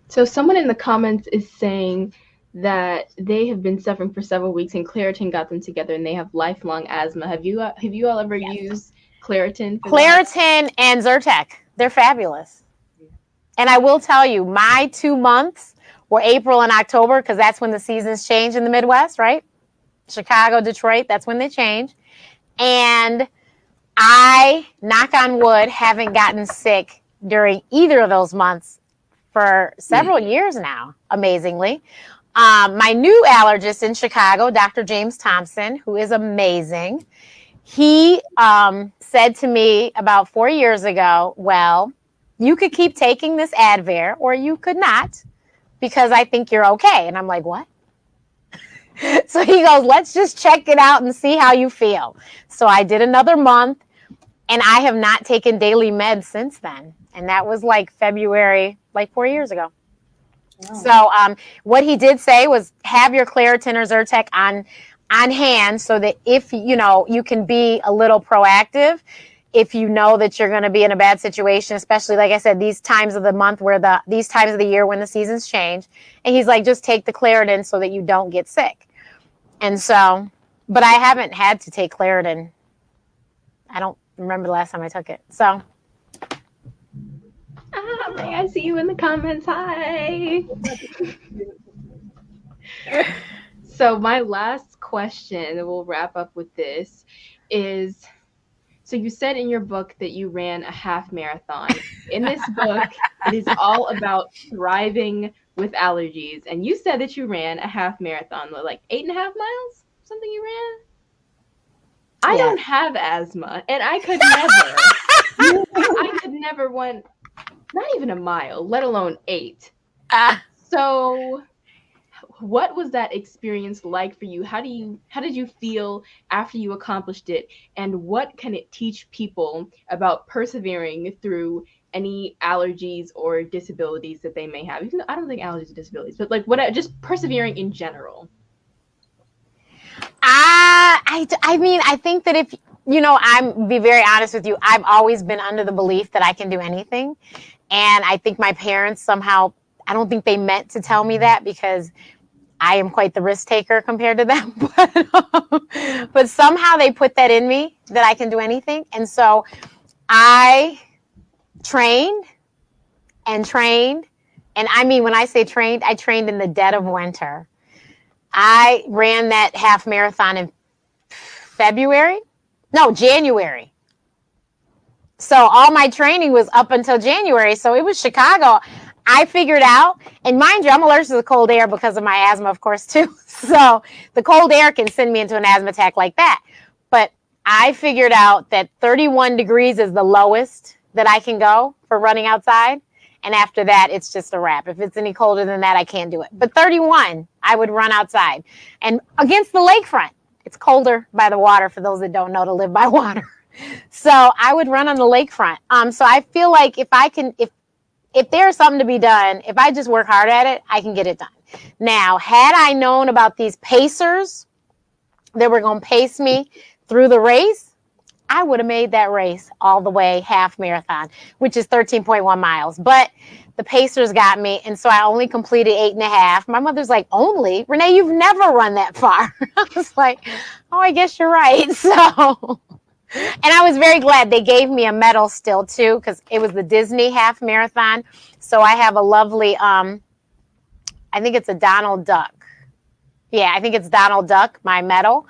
[SPEAKER 2] So someone in the comments is saying that they have been suffering for several weeks and Claritin got them together and they have lifelong asthma. Have you all ever used Claritin?
[SPEAKER 1] Claritin and Zyrtec, they're fabulous. And I will tell you, my 2 months were April and October because that's when the seasons change in the Midwest, right? Chicago, Detroit, that's when they change. And I, knock on wood, haven't gotten sick during either of those months for several years now, amazingly. My new allergist in Chicago, Dr. James Thompson, who is amazing, he said to me about 4 years ago, well, you could keep taking this Advair or you could not because I think you're okay. And I'm like, what? So he goes, let's just check it out and see how you feel. So I did another month and I have not taken daily meds since then. And that was like February, like 4 years ago. Wow. So what he did say was have your Claritin or Zyrtec on hand so that if, you can be a little proactive if you know that you're going to be in a bad situation, especially, like I said, these times of the month these times of the year when the seasons change. And he's like, just take the Claritin so that you don't get sick. And so, but I haven't had to take Claritin. I don't remember the last time I took it. So.
[SPEAKER 2] May I see you in the comments? Hi. So my last question, and we'll wrap up with this, is, so you said in your book that you ran a half marathon. In this book, it is all about thriving with allergies. And you said that you ran a half marathon, like 8.5 miles, something you ran? I don't have asthma, and I could never run, not even a mile, let alone 8. So what was that experience like for you? How did you feel after you accomplished it? And what can it teach people about persevering through any allergies or disabilities that they may have? Even though I don't think allergies are disabilities, but like just persevering in general.
[SPEAKER 1] I mean, I think that if, I'm be very honest with you, I've always been under the belief that I can do anything. And I think my parents somehow, I don't think they meant to tell me that because I am quite the risk taker compared to them. But somehow they put that in me that I can do anything. And so I trained. And I mean, when I say trained, I trained in the dead of winter. I ran that half marathon in January. So all my training was up until January. So it was Chicago. I figured out, and mind you, I'm allergic to the cold air because of my asthma, of course, too. So the cold air can send me into an asthma attack like that. But I figured out that 31 degrees is the lowest that I can go for running outside. And after that, it's just a wrap. If it's any colder than that, I can't do it. But 31, I would run outside. And against the lakefront, it's colder by the water for those that don't know to live by water. So I would run on the lakefront. So I feel like if there's something to be done, if I just work hard at it, I can get it done. Now, had I known about these pacers that were going to pace me through the race, I would have made that race all the way half marathon, which is 13.1 miles. But the pacers got me, and so I only completed 8.5. My mother's like, only? Renee, you've never run that far. I was like, oh, I guess you're right. So, and I was very glad they gave me a medal still, too, because it was the Disney half marathon. So I have a lovely, I think it's a Donald Duck. Yeah, I think it's Donald Duck, my medal.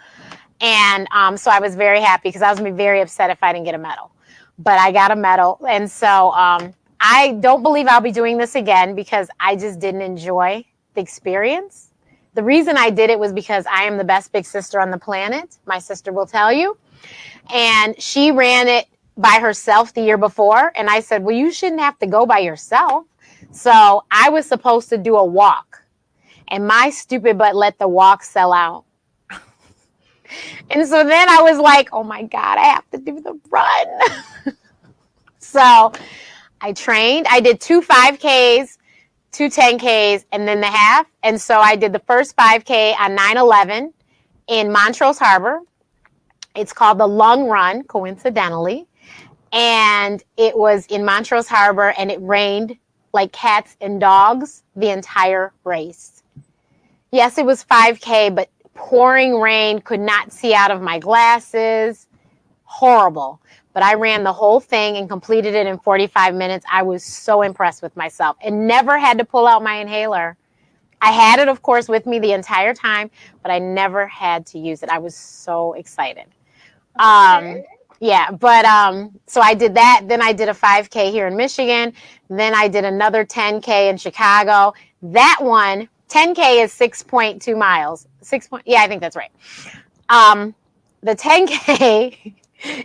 [SPEAKER 1] And so I was very happy because I was going to be very upset if I didn't get a medal. But I got a medal. And so I don't believe I'll be doing this again because I just didn't enjoy the experience. The reason I did it was because I am the best big sister on the planet. My sister will tell you. And she ran it by herself the year before. And I said, well, you shouldn't have to go by yourself. So I was supposed to do a walk. And my stupid butt let the walk sell out. And so then I was like, oh my God, I have to do the run. So I trained. I did 2 5Ks, 2 10Ks, and then the half. And so I did the first 5K on 9/11 in Montrose Harbor. It's called the Lung Run, coincidentally. And it was in Montrose Harbor, and it rained like cats and dogs the entire race. Yes, it was 5K, but pouring rain, could not see out of my glasses. Horrible. But I ran the whole thing and completed it in 45 minutes. I was so impressed with myself and never had to pull out my inhaler. I had it, of course, with me the entire time, but I never had to use it. I was so excited. Yeah, but so I did that. Then I did a 5K here in Michigan. Then I did another 10K in Chicago. That one, 10K is 6.2 miles. Yeah, I think that's right. The 10K,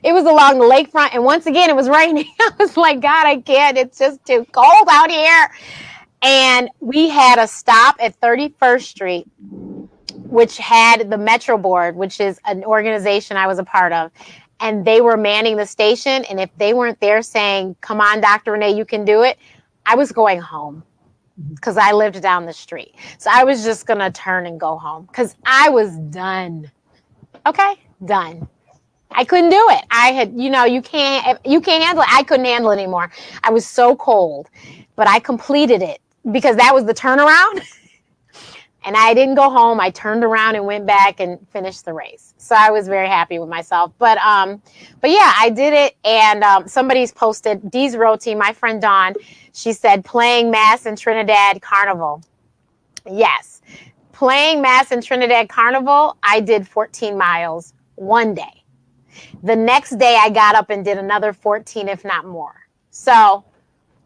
[SPEAKER 1] it was along the lakefront, and once again, it was raining. I was like, God, I can't. It's just too cold out here. And we had a stop at 31st Street, which had the Metro Board, which is an organization I was a part of. And they were manning the station. And if they weren't there saying, come on, Dr. Renee, you can do it, I was going home because I lived down the street. So I was just going to turn and go home because I was done. Okay, done. I couldn't do it. I had, you can't handle it. I couldn't handle it anymore. I was so cold, but I completed it because that was the turnaround. And I didn't go home. I turned around and went back and finished the race. So I was very happy with myself. But yeah, I did it. And somebody's posted, Dee's Road Team, my friend Dawn, she said, playing Mass in Trinidad Carnival. Yes. Playing Mass in Trinidad Carnival, I did 14 miles one day. The next day I got up and did another 14, if not more. So,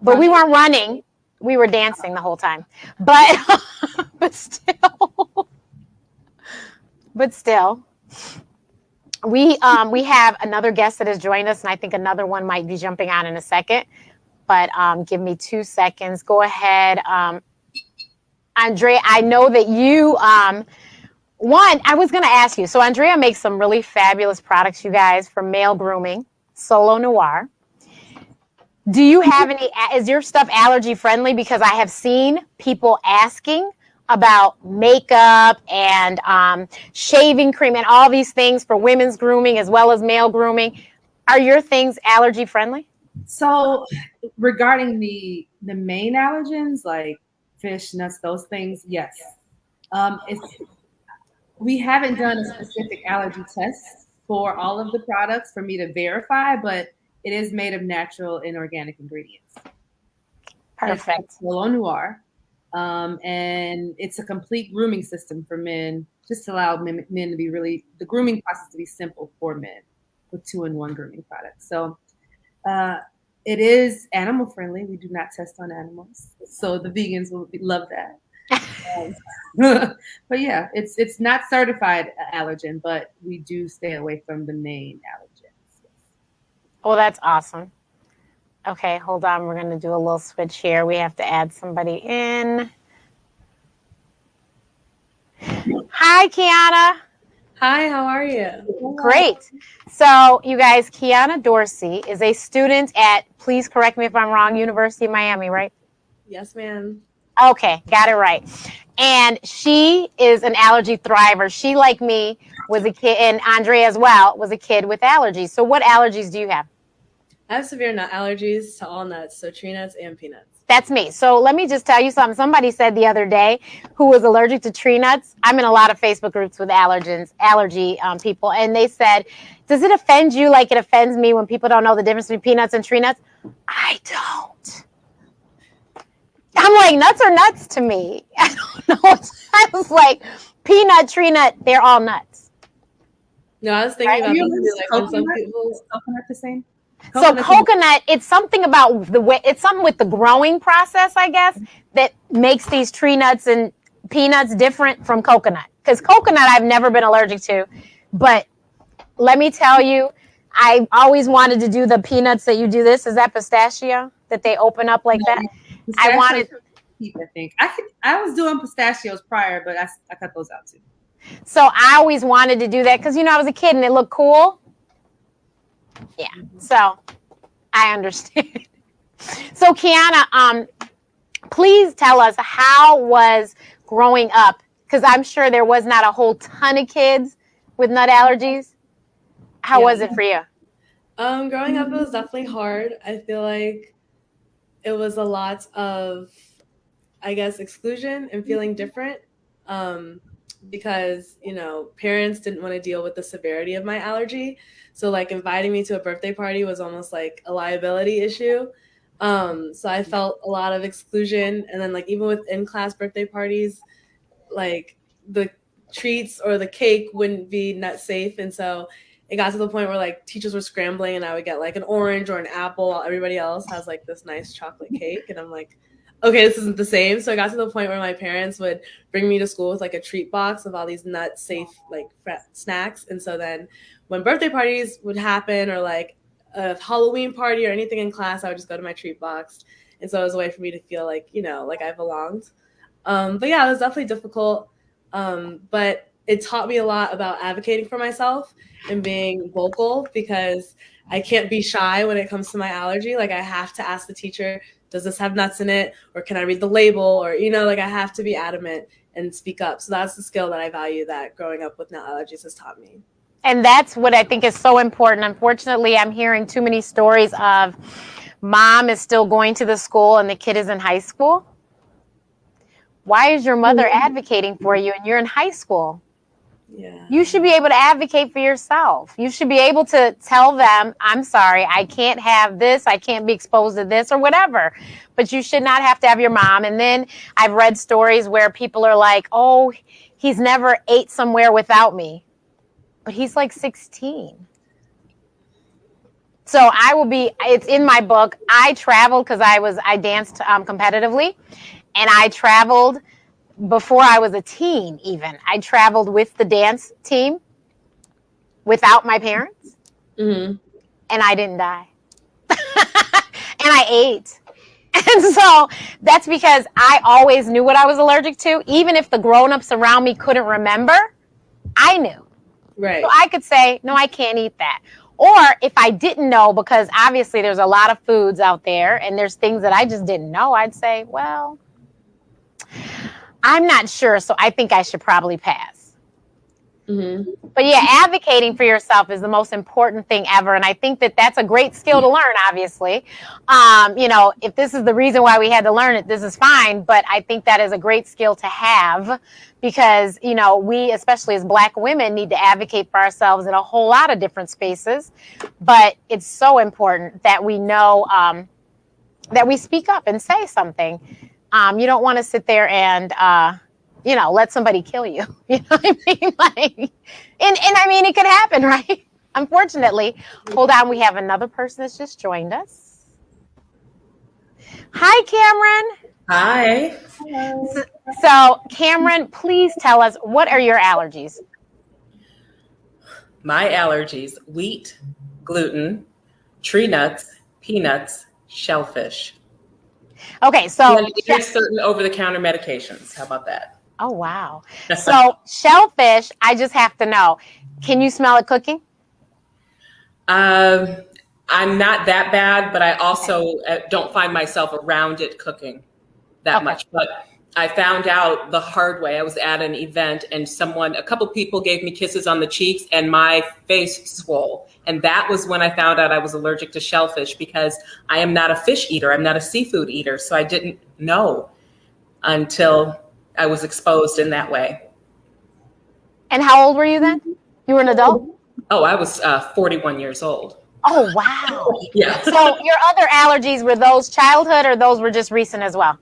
[SPEAKER 1] but we weren't running. We were dancing the whole time. But still, we have another guest that has joined us, and I think another one might be jumping on in a second. But give me 2 seconds. Go ahead, Andrea. I know that you I was going to ask you. So Andrea makes some really fabulous products, you guys, for male grooming, Solo Noir. Do you have is your stuff allergy friendly? Because I have seen people asking about makeup and shaving cream and all these things for women's grooming as well as male grooming. Are your things allergy friendly?
[SPEAKER 3] So regarding the main allergens like fish, nuts, those things, yes. We haven't done a specific allergy test for all of the products for me to verify, but it is made of natural and organic ingredients.
[SPEAKER 1] Perfect.
[SPEAKER 3] Solo Noir. And it's a complete grooming system for men, just to allow men to be the grooming process to be simple for men with 2-in-1 grooming products. So it is animal friendly. We do not test on animals. So the vegans will love that. But yeah, it's not certified allergen, but we do stay away from the main allergens.
[SPEAKER 1] Oh, that's awesome. Okay, hold on. We're going to do a little switch here. We have to add somebody in. Hi, Kiana.
[SPEAKER 4] Hi, how are you?
[SPEAKER 1] Great. So, you guys, Kiana Dorsey is a student at, please correct me if I'm wrong, University of Miami, right?
[SPEAKER 4] Yes, ma'am.
[SPEAKER 1] Okay, got it right. And she is an allergy thriver. She, like me, was a kid, and Andrea as well, was a kid with allergies. So what allergies do you have?
[SPEAKER 4] I have severe nut allergies to all nuts, so tree nuts and peanuts.
[SPEAKER 1] That's me. So let me just tell you something. Somebody said the other day who was allergic to tree nuts. I'm in a lot of Facebook groups with allergy people, and they said, does it offend you like it offends me when people don't know the difference between peanuts and tree nuts? I don't. I'm like, nuts are nuts to me. I don't know. I was like, peanut, tree nut, they're all nuts.
[SPEAKER 4] No, I was thinking about like some people.
[SPEAKER 3] Coconut the same?
[SPEAKER 1] So coconut, it's something about it's something with the growing process, I guess, that makes these tree nuts and peanuts different from coconut. Because coconut I've never been allergic to. But let me tell you, I always wanted to do the peanuts that you do this. Is that pistachio that they open up like that? I wanted.
[SPEAKER 3] I think I was doing pistachios prior, but I cut those out too.
[SPEAKER 1] So I always wanted to do that because I was a kid and it looked cool. Yeah, so I understand. So Kiana, Please tell us, how was growing up? Because I'm sure there was not a whole ton of kids with nut allergies. How was it for you?
[SPEAKER 4] Growing up, it was definitely hard. I feel like it was a lot of, I guess, exclusion and feeling different. Because, parents didn't want to deal with the severity of my allergy. So like inviting me to a birthday party was almost like a liability issue. So I felt a lot of exclusion. And then like even with in-class birthday parties, like the treats or the cake wouldn't be nut safe. And so it got to the point where like teachers were scrambling and I would get like an orange or an apple while everybody else has like this nice chocolate cake. And I'm like, okay, this isn't the same. So I got to the point where my parents would bring me to school with like a treat box of all these nut safe like snacks. And so then when birthday parties would happen or like a Halloween party or anything in class, I would just go to my treat box. And so it was a way for me to feel like, like I belonged. But yeah, it was definitely difficult. But it taught me a lot about advocating for myself and being vocal, because I can't be shy when it comes to my allergy. Like I have to ask the teacher, does this have nuts in it? Or can I read the label? Or, like I have to be adamant and speak up. So that's the skill that I value that growing up with nut allergies has taught me.
[SPEAKER 1] And that's what I think is so important. Unfortunately, I'm hearing too many stories of mom is still going to the school and the kid is in high school. Why is your mother advocating for you and you're in high school?
[SPEAKER 4] Yeah.
[SPEAKER 1] You should be able to advocate for yourself. You should be able to tell them, I'm sorry, I can't have this, I can't be exposed to this or whatever. But you should not have to have your mom. And then I've read stories where people are like, oh, he's never ate somewhere without me. But he's like 16. So it's in my book. I traveled because I danced competitively. And I traveled before I was a teen even. I traveled with the dance team without my parents.
[SPEAKER 4] Mm-hmm.
[SPEAKER 1] And I didn't die. And I ate. And so that's because I always knew what I was allergic to. Even if the grown-ups around me couldn't remember, I knew.
[SPEAKER 4] Right.
[SPEAKER 1] So I could say, no, I can't eat that. Or if I didn't know, because obviously there's a lot of foods out there and there's things that I just didn't know, I'd say, well, I'm not sure, so I think I should probably pass.
[SPEAKER 4] Mm-hmm.
[SPEAKER 1] But yeah, advocating for yourself is the most important thing ever. And I think that that's a great skill to learn, obviously. If this is the reason why we had to learn it, this is fine. But I think that is a great skill to have because, we, especially as Black women, need to advocate for ourselves in a whole lot of different spaces. But it's so important that we know that we speak up and say something. You don't want to sit there and, let somebody kill you. You know what I mean? And I mean, it could happen, right? Unfortunately. Hold on. We have another person that's just joined us. Hi, Cameron.
[SPEAKER 5] Hi.
[SPEAKER 1] Hello. So, Cameron, please tell us, what are your allergies?
[SPEAKER 5] My allergies: wheat, gluten, tree nuts, peanuts, shellfish.
[SPEAKER 1] Okay, so
[SPEAKER 5] and there's certain over-the-counter medications. How about that?
[SPEAKER 1] Oh, wow. So shellfish, I just have to know, can you smell it cooking?
[SPEAKER 5] I'm not that bad, but I also don't find myself around it cooking that much. But I found out the hard way. I was at an event and a couple people gave me kisses on the cheeks and my face swole. And that was when I found out I was allergic to shellfish, because I am not a fish eater. I'm not a seafood eater. So I didn't know until I was exposed in that way.
[SPEAKER 1] And how old were you then? You were an adult?
[SPEAKER 5] Oh, I was 41 years old.
[SPEAKER 1] Oh, wow.
[SPEAKER 5] Yeah.
[SPEAKER 1] So your other allergies, were those childhood or those were just recent as well?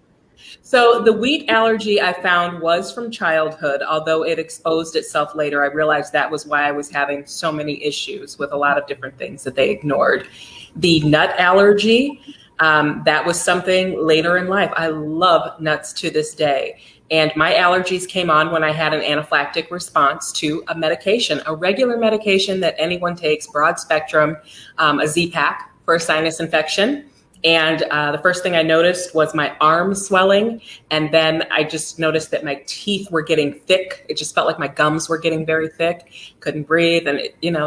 [SPEAKER 5] So the wheat allergy I found was from childhood, although it exposed itself later. I realized that was why I was having so many issues with a lot of different things that they ignored. The nut allergy, that was something later in life. I love nuts to this day. And my allergies came on when I had an anaphylactic response to a medication, a regular medication that anyone takes, broad spectrum, a Z-Pak for a sinus infection. And the first thing I noticed was my arm swelling. And then I just noticed that my teeth were getting thick. It just felt like my gums were getting very thick, couldn't breathe. And,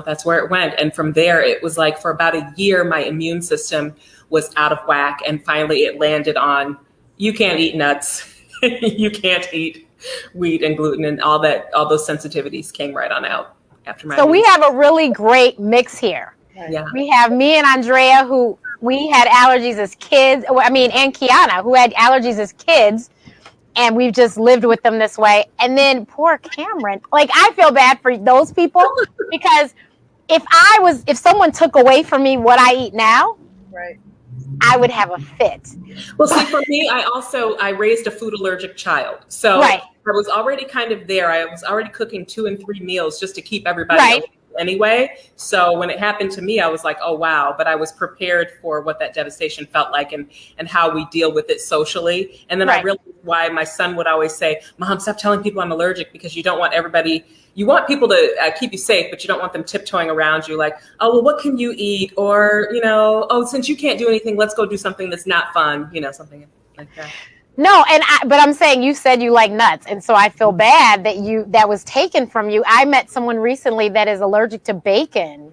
[SPEAKER 5] that's where it went. And from there, it was like for about a year, my immune system was out of whack. And finally, it landed on, you can't eat nuts. You can't eat wheat and gluten and all those sensitivities came right on out after my
[SPEAKER 1] So we
[SPEAKER 5] meeting.
[SPEAKER 1] have a really great mix here.
[SPEAKER 5] Yeah.
[SPEAKER 1] We have me and Andrea, who we had allergies as kids. And Kiana, who had allergies as kids, and we've just lived with them this way. And then poor Cameron. Like, I feel bad for those people because if someone took away from me what I eat now,
[SPEAKER 3] Right.
[SPEAKER 1] I would have a fit.
[SPEAKER 5] Well, see, for me, I raised a food allergic child. So
[SPEAKER 1] Right.
[SPEAKER 5] I was already kind of there. I was already cooking 2 and 3 meals just to keep everybody
[SPEAKER 1] Right.
[SPEAKER 5] alive anyway. So when it happened to me, I was like, oh, wow. But I was prepared for what that devastation felt like and how we deal with it socially. And then I
[SPEAKER 1] Right.
[SPEAKER 5] realized why my son would always say, Mom, stop telling people I'm allergic, because you don't want everybody, you want people to keep you safe, but you don't want them tiptoeing around you like, oh, well, what can you eat? Or, oh, since you can't do anything, let's go do something that's not fun, something like that.
[SPEAKER 1] No, but I'm saying you said you like nuts, and so I feel bad that was taken from you. I met someone recently that is allergic to bacon.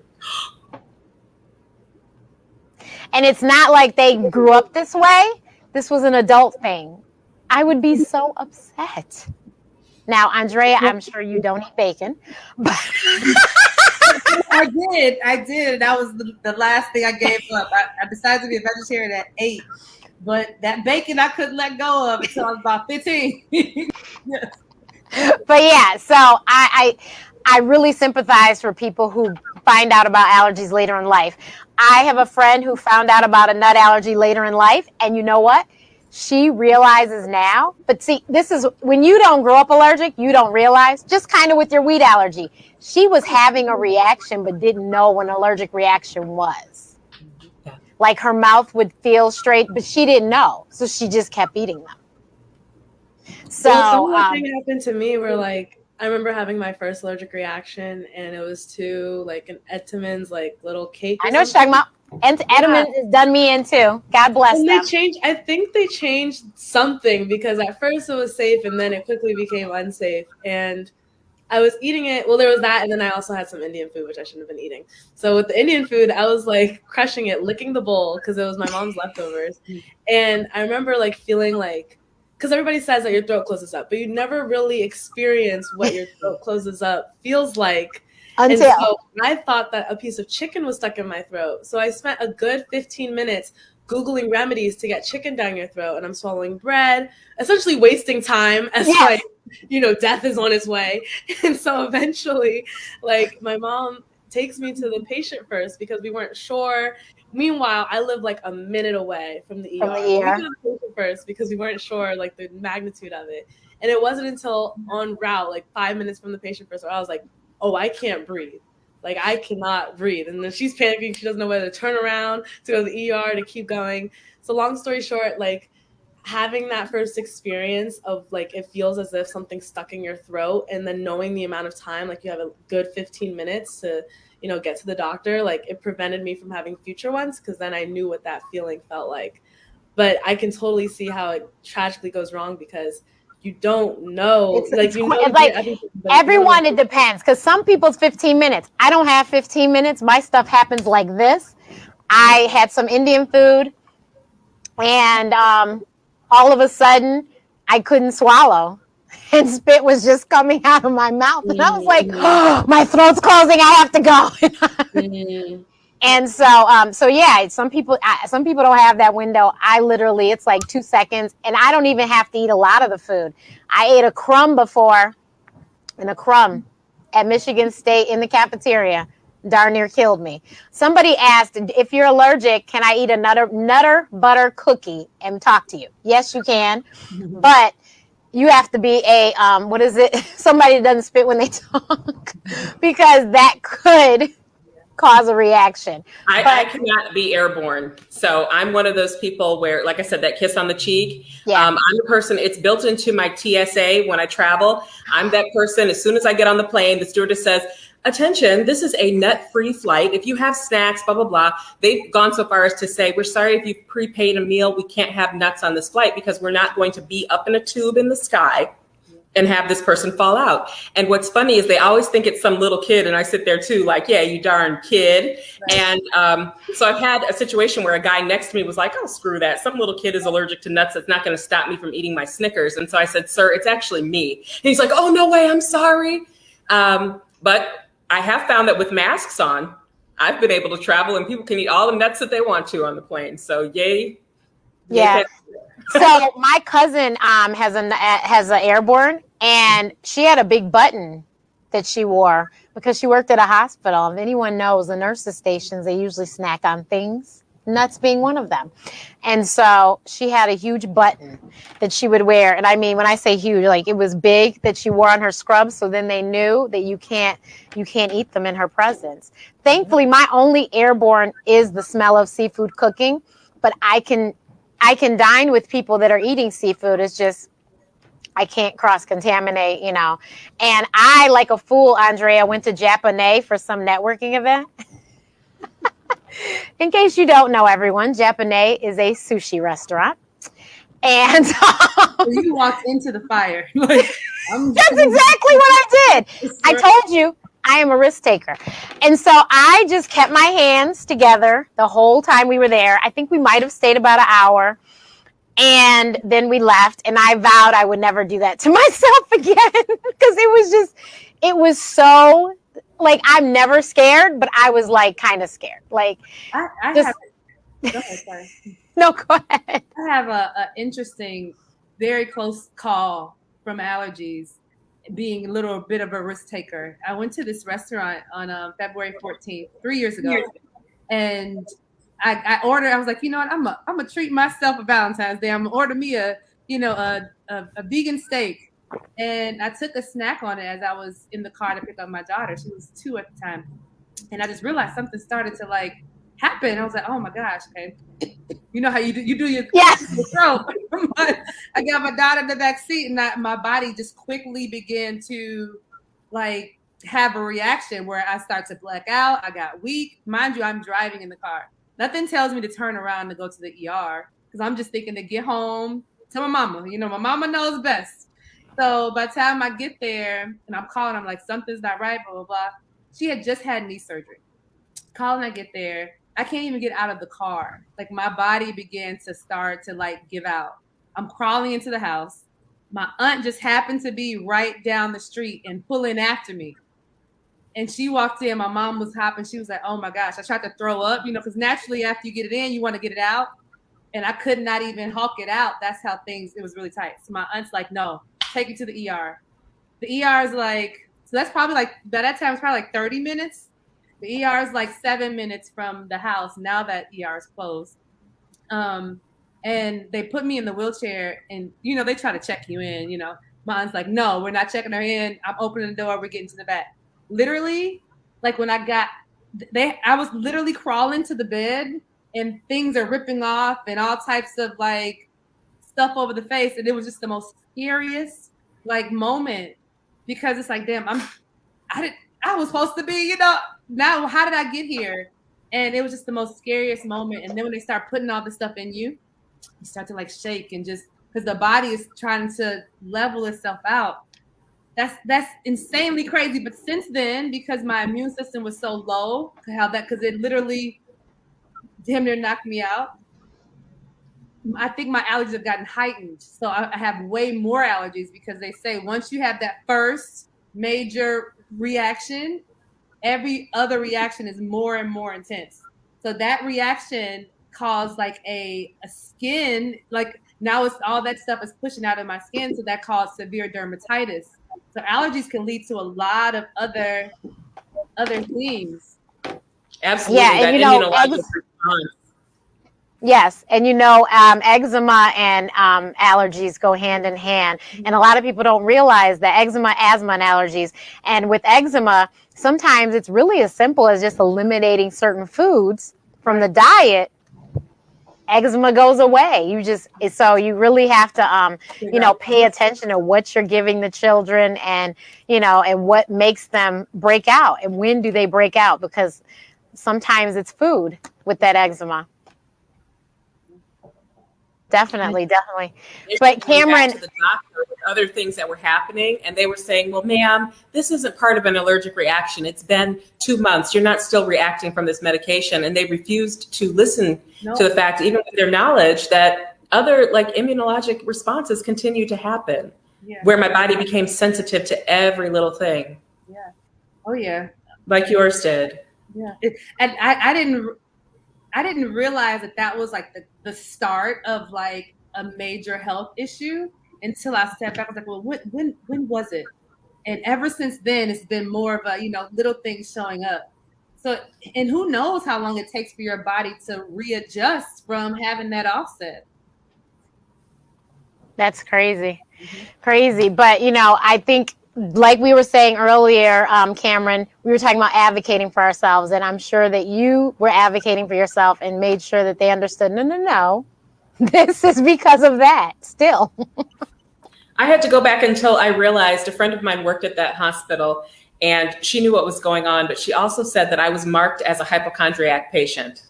[SPEAKER 1] And it's not like they grew up this way. This was an adult thing. I would be so upset. Now, Andrea, I'm sure you don't eat bacon, but
[SPEAKER 3] I did. That was the last thing I gave up. I decided to be a vegetarian at 8. But that bacon I couldn't let go of until I was about 15. Yes.
[SPEAKER 1] But yeah, so I really sympathize for people who find out about allergies later in life. I have a friend who found out about a nut allergy later in life, and you know what? She realizes now. But see, this is when you don't grow up allergic, you don't realize. Just kind of with your wheat allergy, she was having a reaction but didn't know what an allergic reaction was. Like her mouth would feel straight, but she didn't know. So she just kept eating them. So
[SPEAKER 4] thing happened to me where like, I remember having my first allergic reaction and it was to like an Entenmann's like little cake.
[SPEAKER 1] I know what you're talking about. And Entenmann's has done me in too. God bless
[SPEAKER 4] and
[SPEAKER 1] them.
[SPEAKER 4] I think they changed something because at first it was safe and then it quickly became unsafe. And I was eating it. Well, there was that. And then I also had some Indian food, which I shouldn't have been eating. So with the Indian food, I was like crushing it, licking the bowl because it was my mom's leftovers. And I remember like feeling like, because everybody says that your throat closes up, but you never really experience what your throat closes up feels like.
[SPEAKER 1] Until.
[SPEAKER 4] And so I thought that a piece of chicken was stuck in my throat. So I spent a good 15 minutes Googling remedies to get chicken down your throat. And I'm swallowing bread, essentially wasting time as like, death is on its way. And so eventually, like, my mom takes me to the patient first because we weren't sure. Meanwhile, I live like a minute away from the ER. We went to the patient first because we weren't sure like the magnitude of it. And it wasn't until en route, like 5 minutes from the patient first, where I was like, oh, I can't breathe. Like, I cannot breathe. And then she's panicking. She doesn't know whether to turn around, to go to the ER, to keep going. So long story short, like, having that first experience of like it feels as if something's stuck in your throat, and then knowing the amount of time, like you have a good 15 minutes to get to the doctor, like it prevented me from having future ones because then I knew what that feeling felt like. But I can totally see how it tragically goes wrong because you don't know.
[SPEAKER 1] It's like everyone, it depends because some people's 15 minutes. I don't have 15 minutes. My stuff happens like this. I had some Indian food and all of a sudden, I couldn't swallow, and spit was just coming out of my mouth, and I was like, "Oh, my throat's closing. I have to go." And so yeah, some people don't have that window. I literally, it's like 2 seconds, and I don't even have to eat a lot of the food. I ate a crumb before, and a crumb at Michigan State in the cafeteria darn near killed me. Somebody asked, if you're allergic, can I eat a nutter butter cookie and talk to you? Yes, you can. But you have to be a, somebody that doesn't spit when they talk because that could cause a reaction.
[SPEAKER 5] I cannot be airborne. So I'm one of those people where, like I said, that kiss on the cheek. Yeah. I'm the person, it's built into my TSA when I travel. I'm that person. As soon as I get on the plane, the stewardess says, attention, this is a nut-free flight. If you have snacks, blah, blah, blah. They've gone so far as to say, we're sorry if you've prepaid a meal, we can't have nuts on this flight because we're not going to be up in a tube in the sky and have this person fall out. And what's funny is they always think it's some little kid. And I sit there too, like, yeah, you darn kid. Right. And so I've had a situation where a guy next to me was like, oh, screw that. Some little kid is allergic to nuts. That's not going to stop me from eating my Snickers. And so I said, sir, it's actually me. And he's like, oh, no way, I'm sorry. But I have found that with masks on, I've been able to travel and people can eat all the nuts that they want to on the plane. So yay.
[SPEAKER 1] Yeah. So my cousin has an airborne, and she had a big button that she wore because she worked at a hospital. If anyone knows, the nurses' stations, they usually snack on things, nuts being one of them. And so she had a huge button that she would wear. And I mean, when I say huge, like it was big, that she wore on her scrubs. So then they knew that you can't eat them in her presence. Thankfully, my only airborne is the smell of seafood cooking, but I can dine with people that are eating seafood. It's just, I can't cross-contaminate, you know. And I, like a fool, Andrea, went to Japanese for some networking event. In case you don't know, everyone, Japanese is a sushi restaurant. And
[SPEAKER 3] so you walked into the fire. Like,
[SPEAKER 1] that's exactly what I did. I told you, I am a risk taker. And so I just kept my hands together the whole time we were there. I think we might have stayed about an hour. And then we left, and I vowed I would never do that to myself again because it was so, like, I'm never scared, but I was like kind of scared. Like,
[SPEAKER 3] go ahead, sorry.
[SPEAKER 1] No, go ahead.
[SPEAKER 3] I have a interesting, very close call from allergies, being a little bit of a risk taker. I went to this restaurant on February 14th, 3 years ago, and I ordered. I was like, you know what? I'm gonna treat myself for Valentine's Day. I'm gonna order me a vegan steak, and I took a snack on it as I was in the car to pick up my daughter. She was 2 at the time, and I just realized something started to like happen. I was like, oh my gosh, okay. You know how you do your throat. I got my daughter in the back seat, and my body just quickly began to like have a reaction where I start to black out. I got weak. Mind you, I'm driving in the car. Nothing tells me to turn around and go to the ER because I'm just thinking to get home to my mama. You know, my mama knows best. So by the time I get there and I'm calling, I'm like, something's not right, blah, blah, blah. She had just had knee surgery. Calling, I get there. I can't even get out of the car. Like my body began to start to like give out. I'm crawling into the house. My aunt just happened to be right down the street and pulling after me. And she walked in, my mom was hopping. She was like, oh my gosh, I tried to throw up, you know, because naturally after you get it in, you want to get it out. And I could not even hulk it out. That's how it was really tight. So my aunt's like, no, take it to the ER. The ER is like, so that's probably like, by that time, it's probably like 30 minutes. The ER is like 7 minutes from the house. Now that ER is closed. And they put me in the wheelchair and, you know, they try to check you in, you know. My aunt's like, no, we're not checking her in. I'm opening the door. We're getting to the back. Literally, like when I was literally crawling to the bed and things are ripping off and all types of like stuff over the face. And it was just the most scariest like moment because it's like, damn, I was supposed to be, you know, now how did I get here? And it was just the most scariest moment. And then when they start putting all this stuff in you, you start to like shake and just because the body is trying to level itself out. That's insanely crazy. But since then, because my immune system was so low, because it literally damn near knocked me out, I think my allergies have gotten heightened. So I have way more allergies because they say once you have that first major reaction, every other reaction is more and more intense. So that reaction caused like a skin, like now it's all that stuff is pushing out of my skin. So that caused severe dermatitis. So allergies can lead to a lot of other things.
[SPEAKER 5] Absolutely.
[SPEAKER 1] Yeah, and you know, yes, and you know, eczema and allergies go hand in hand. And a lot of people don't realize that eczema, asthma, and allergies. And with eczema, sometimes it's really as simple as just eliminating certain foods from the diet. Eczema goes away. So you really have to, you know, pay attention to what you're giving the children and, you know, and what makes them break out and when do they break out, because sometimes it's food with that eczema. Definitely.
[SPEAKER 5] They
[SPEAKER 1] But
[SPEAKER 5] took me back
[SPEAKER 1] Cameron,
[SPEAKER 5] to the doctor with other things that were happening, and they were saying, well, ma'am, this isn't part of an allergic reaction. It's been 2 months. You're not still reacting from this medication. And they refused to listen to the fact, even with their knowledge, that other like immunologic responses continue to happen, where my body became sensitive to every little thing.
[SPEAKER 3] Yeah. Oh yeah.
[SPEAKER 5] Like yours did.
[SPEAKER 3] Yeah. And I didn't realize that was like the start of like a major health issue until I stepped back. I was like, well, when was it? And ever since then, it's been more of a, little things showing up. So, and who knows how long it takes for your body to readjust from having that offset.
[SPEAKER 1] that's crazy. Crazy. But, I think, like we were saying earlier, Cameron, we were talking about advocating for ourselves. And I'm sure that you were advocating for yourself and made sure that they understood, no, this is because of that still.
[SPEAKER 5] I had to go back until I realized a friend of mine worked at that hospital and she knew what was going on, but she also said that I was marked as a hypochondriac patient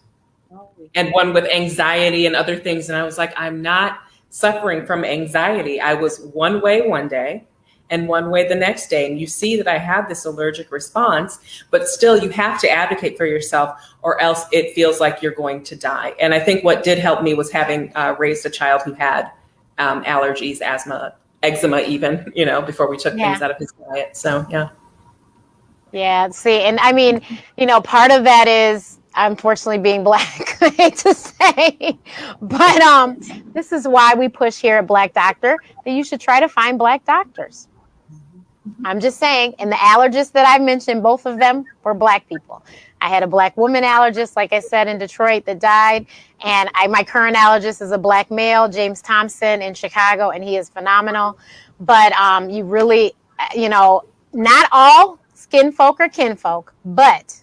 [SPEAKER 5] and one with anxiety and other things. And I was like, I'm not suffering from anxiety. I was one way one day and one way the next day. And you see that I have this allergic response, but still you have to advocate for yourself or else it feels like you're going to die. And I think what did help me was having raised a child who had allergies, asthma, eczema even, before we took things out of his diet. So, yeah.
[SPEAKER 1] Yeah. See, and I mean, part of that is unfortunately being Black, I hate to say, but this is why we push here at Black Doctor that you should try to find Black doctors. I'm just saying, and the allergists that I mentioned, both of them were Black people. I had a Black woman allergist, like I said, in Detroit that died. And my current allergist is a Black male, James Thompson in Chicago, and he is phenomenal. But you really, not all skin folk are kinfolk, but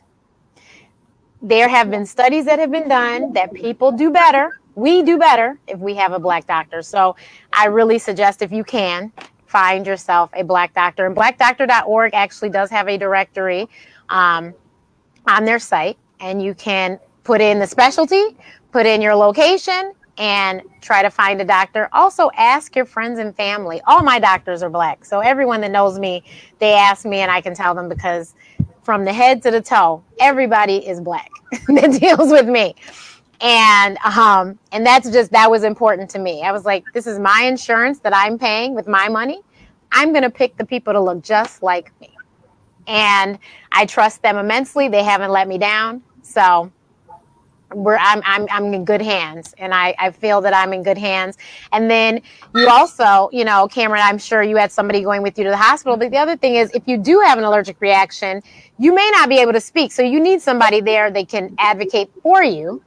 [SPEAKER 1] there have been studies that have been done that people do better. We do better if we have a Black doctor. So I really suggest, if you can, find yourself a Black doctor. And blackdoctor.org actually does have a directory on their site, and you can put in the specialty, put in your location, and try to find a doctor. Also, ask your friends and family. All my doctors are Black, so everyone that knows me, they ask me, and I can tell them because from the head to the toe, everybody is Black that deals with me. And that was important to me. I was like, this is my insurance that I'm paying with my money. I'm going to pick the people to look just like me. And I trust them immensely. They haven't let me down. So I'm in good hands, and I feel that I'm in good hands. And then you also, Cameron, I'm sure you had somebody going with you to the hospital. But the other thing is, if you do have an allergic reaction, you may not be able to speak. So you need somebody there that can advocate for you.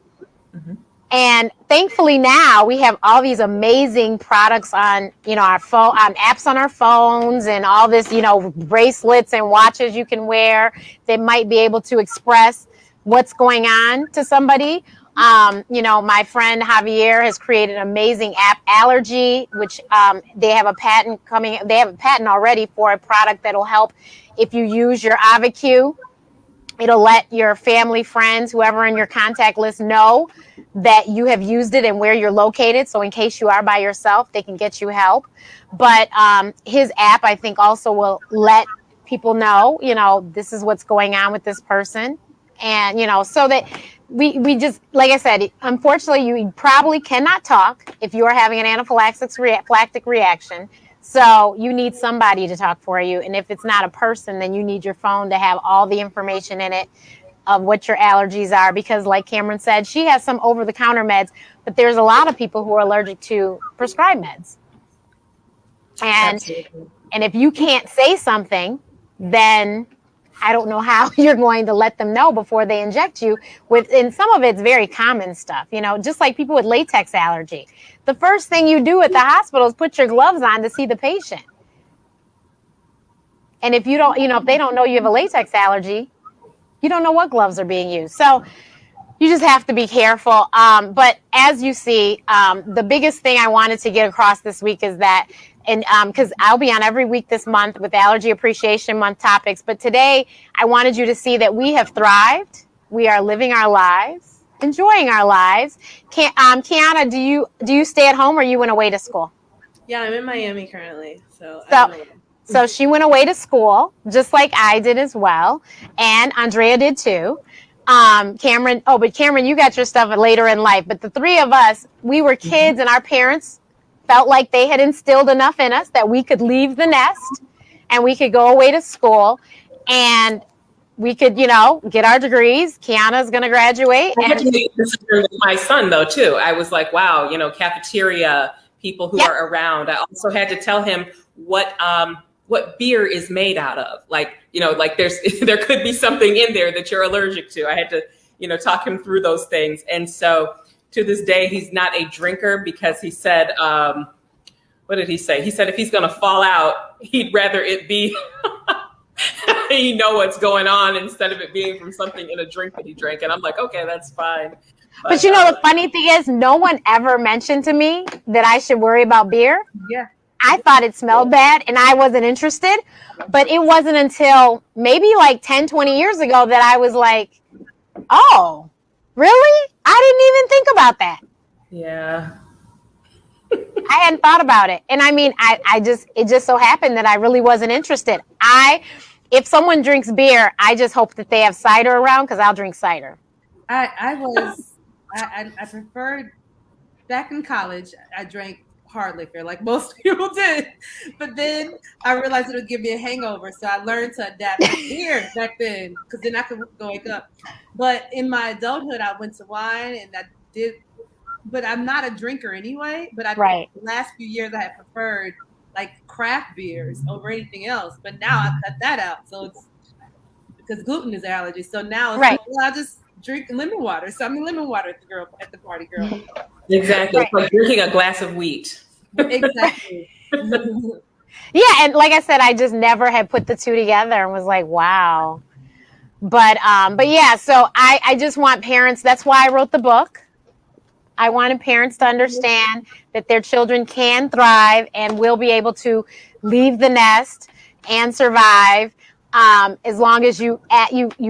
[SPEAKER 1] Mm-hmm. And thankfully now we have all these amazing products on, our phone, apps on our phones, and all this, bracelets and watches you can wear that might be able to express what's going on to somebody. My friend Javier has created an amazing app, Allergy, which they have a patent already for a product that'll help if you use your AvaQ. It'll let your family, friends, whoever in your contact list know that you have used it and where you're located. So in case you are by yourself, they can get you help. But his app, I think, also will let people know, this is what's going on with this person. And, so that we just, like I said, unfortunately, you probably cannot talk if you are having an anaphylactic reaction. So you need somebody to talk for you. And if it's not a person, then you need your phone to have all the information in it of what your allergies are. Because like Cameron said, she has some over-the-counter meds, but there's a lot of people who are allergic to prescribed meds. And if you can't say something, then I don't know how you're going to let them know before they inject you with, and some of it's very common stuff, just like people with latex allergy. The first thing you do at the hospital is put your gloves on to see the patient. And if you don't, if they don't know you have a latex allergy, you don't know what gloves are being used. So you just have to be careful. But as you see, the biggest thing I wanted to get across this week is that, and because I'll be on every week this month with Allergy Appreciation Month topics. But today I wanted you to see that we have thrived. We are living our lives. enjoying our lives. Kiana, do you stay at home or you went away to school?
[SPEAKER 4] Yeah, I'm in Miami currently, so I don't know.
[SPEAKER 1] So she went away to school, just like I did as well, and Andrea did too. Cameron, but Cameron, you got your stuff later in life. But the three of us, we were kids, and our parents felt like they had instilled enough in us that we could leave the nest and we could go away to school, and we could, get our degrees. Kiana's going to graduate.
[SPEAKER 5] I had to make this with my son, though, too. I was like, wow, cafeteria, people who are around. I also had to tell him what beer is made out of. Like there could be something in there that you're allergic to. I had to, talk him through those things. And so to this day, he's not a drinker because he said, what did he say? He said, if he's going to fall out, he'd rather it be, you know what's going on instead of it being from something in a drink that he drank. And I'm like, okay, that's fine.
[SPEAKER 1] But the funny thing is, no one ever mentioned to me that I should worry about beer.
[SPEAKER 3] Yeah.
[SPEAKER 1] I thought it smelled bad and I wasn't interested. But it wasn't until maybe like 10, 20 years ago that I was like, oh, really? I didn't even think about that.
[SPEAKER 5] Yeah.
[SPEAKER 1] I hadn't thought about it. And I mean, it just so happened that I really wasn't interested. If someone drinks beer, I just hope that they have cider around because I'll drink cider.
[SPEAKER 3] I preferred, back in college, I drank hard liquor like most people did. But then I realized it would give me a hangover. So I learned to adapt to beer back then because then I could wake up. But in my adulthood, I went to wine and I did, but I'm not a drinker anyway. But the last few years I had preferred like craft beers over anything else. But now I cut that out. So it's because gluten is an allergy. So now it's like, well, I just drink lemon water. So I'm a lemon water at the party, girl.
[SPEAKER 5] Exactly. It's like drinking a glass of wheat.
[SPEAKER 3] Exactly.
[SPEAKER 1] Yeah, and like I said, I just never had put the two together and was like, wow. But yeah, so I just want parents, that's why I wrote the book. I wanted parents to understand that their children can thrive and will be able to leave the nest and survive, as long as you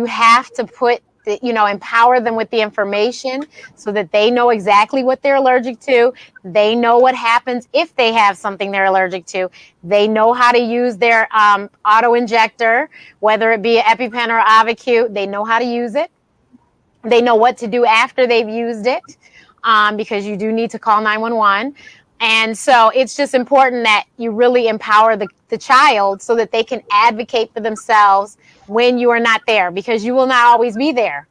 [SPEAKER 1] have to put empower them with the information so that they know exactly what they're allergic to. They know what happens if they have something they're allergic to. They know how to use their auto injector, whether it be an EpiPen or Avacute. They know how to use it. They know what to do after they've used it, because you do need to call 911. And so it's just important that you really empower the child so that they can advocate for themselves when you are not there, because you will not always be there.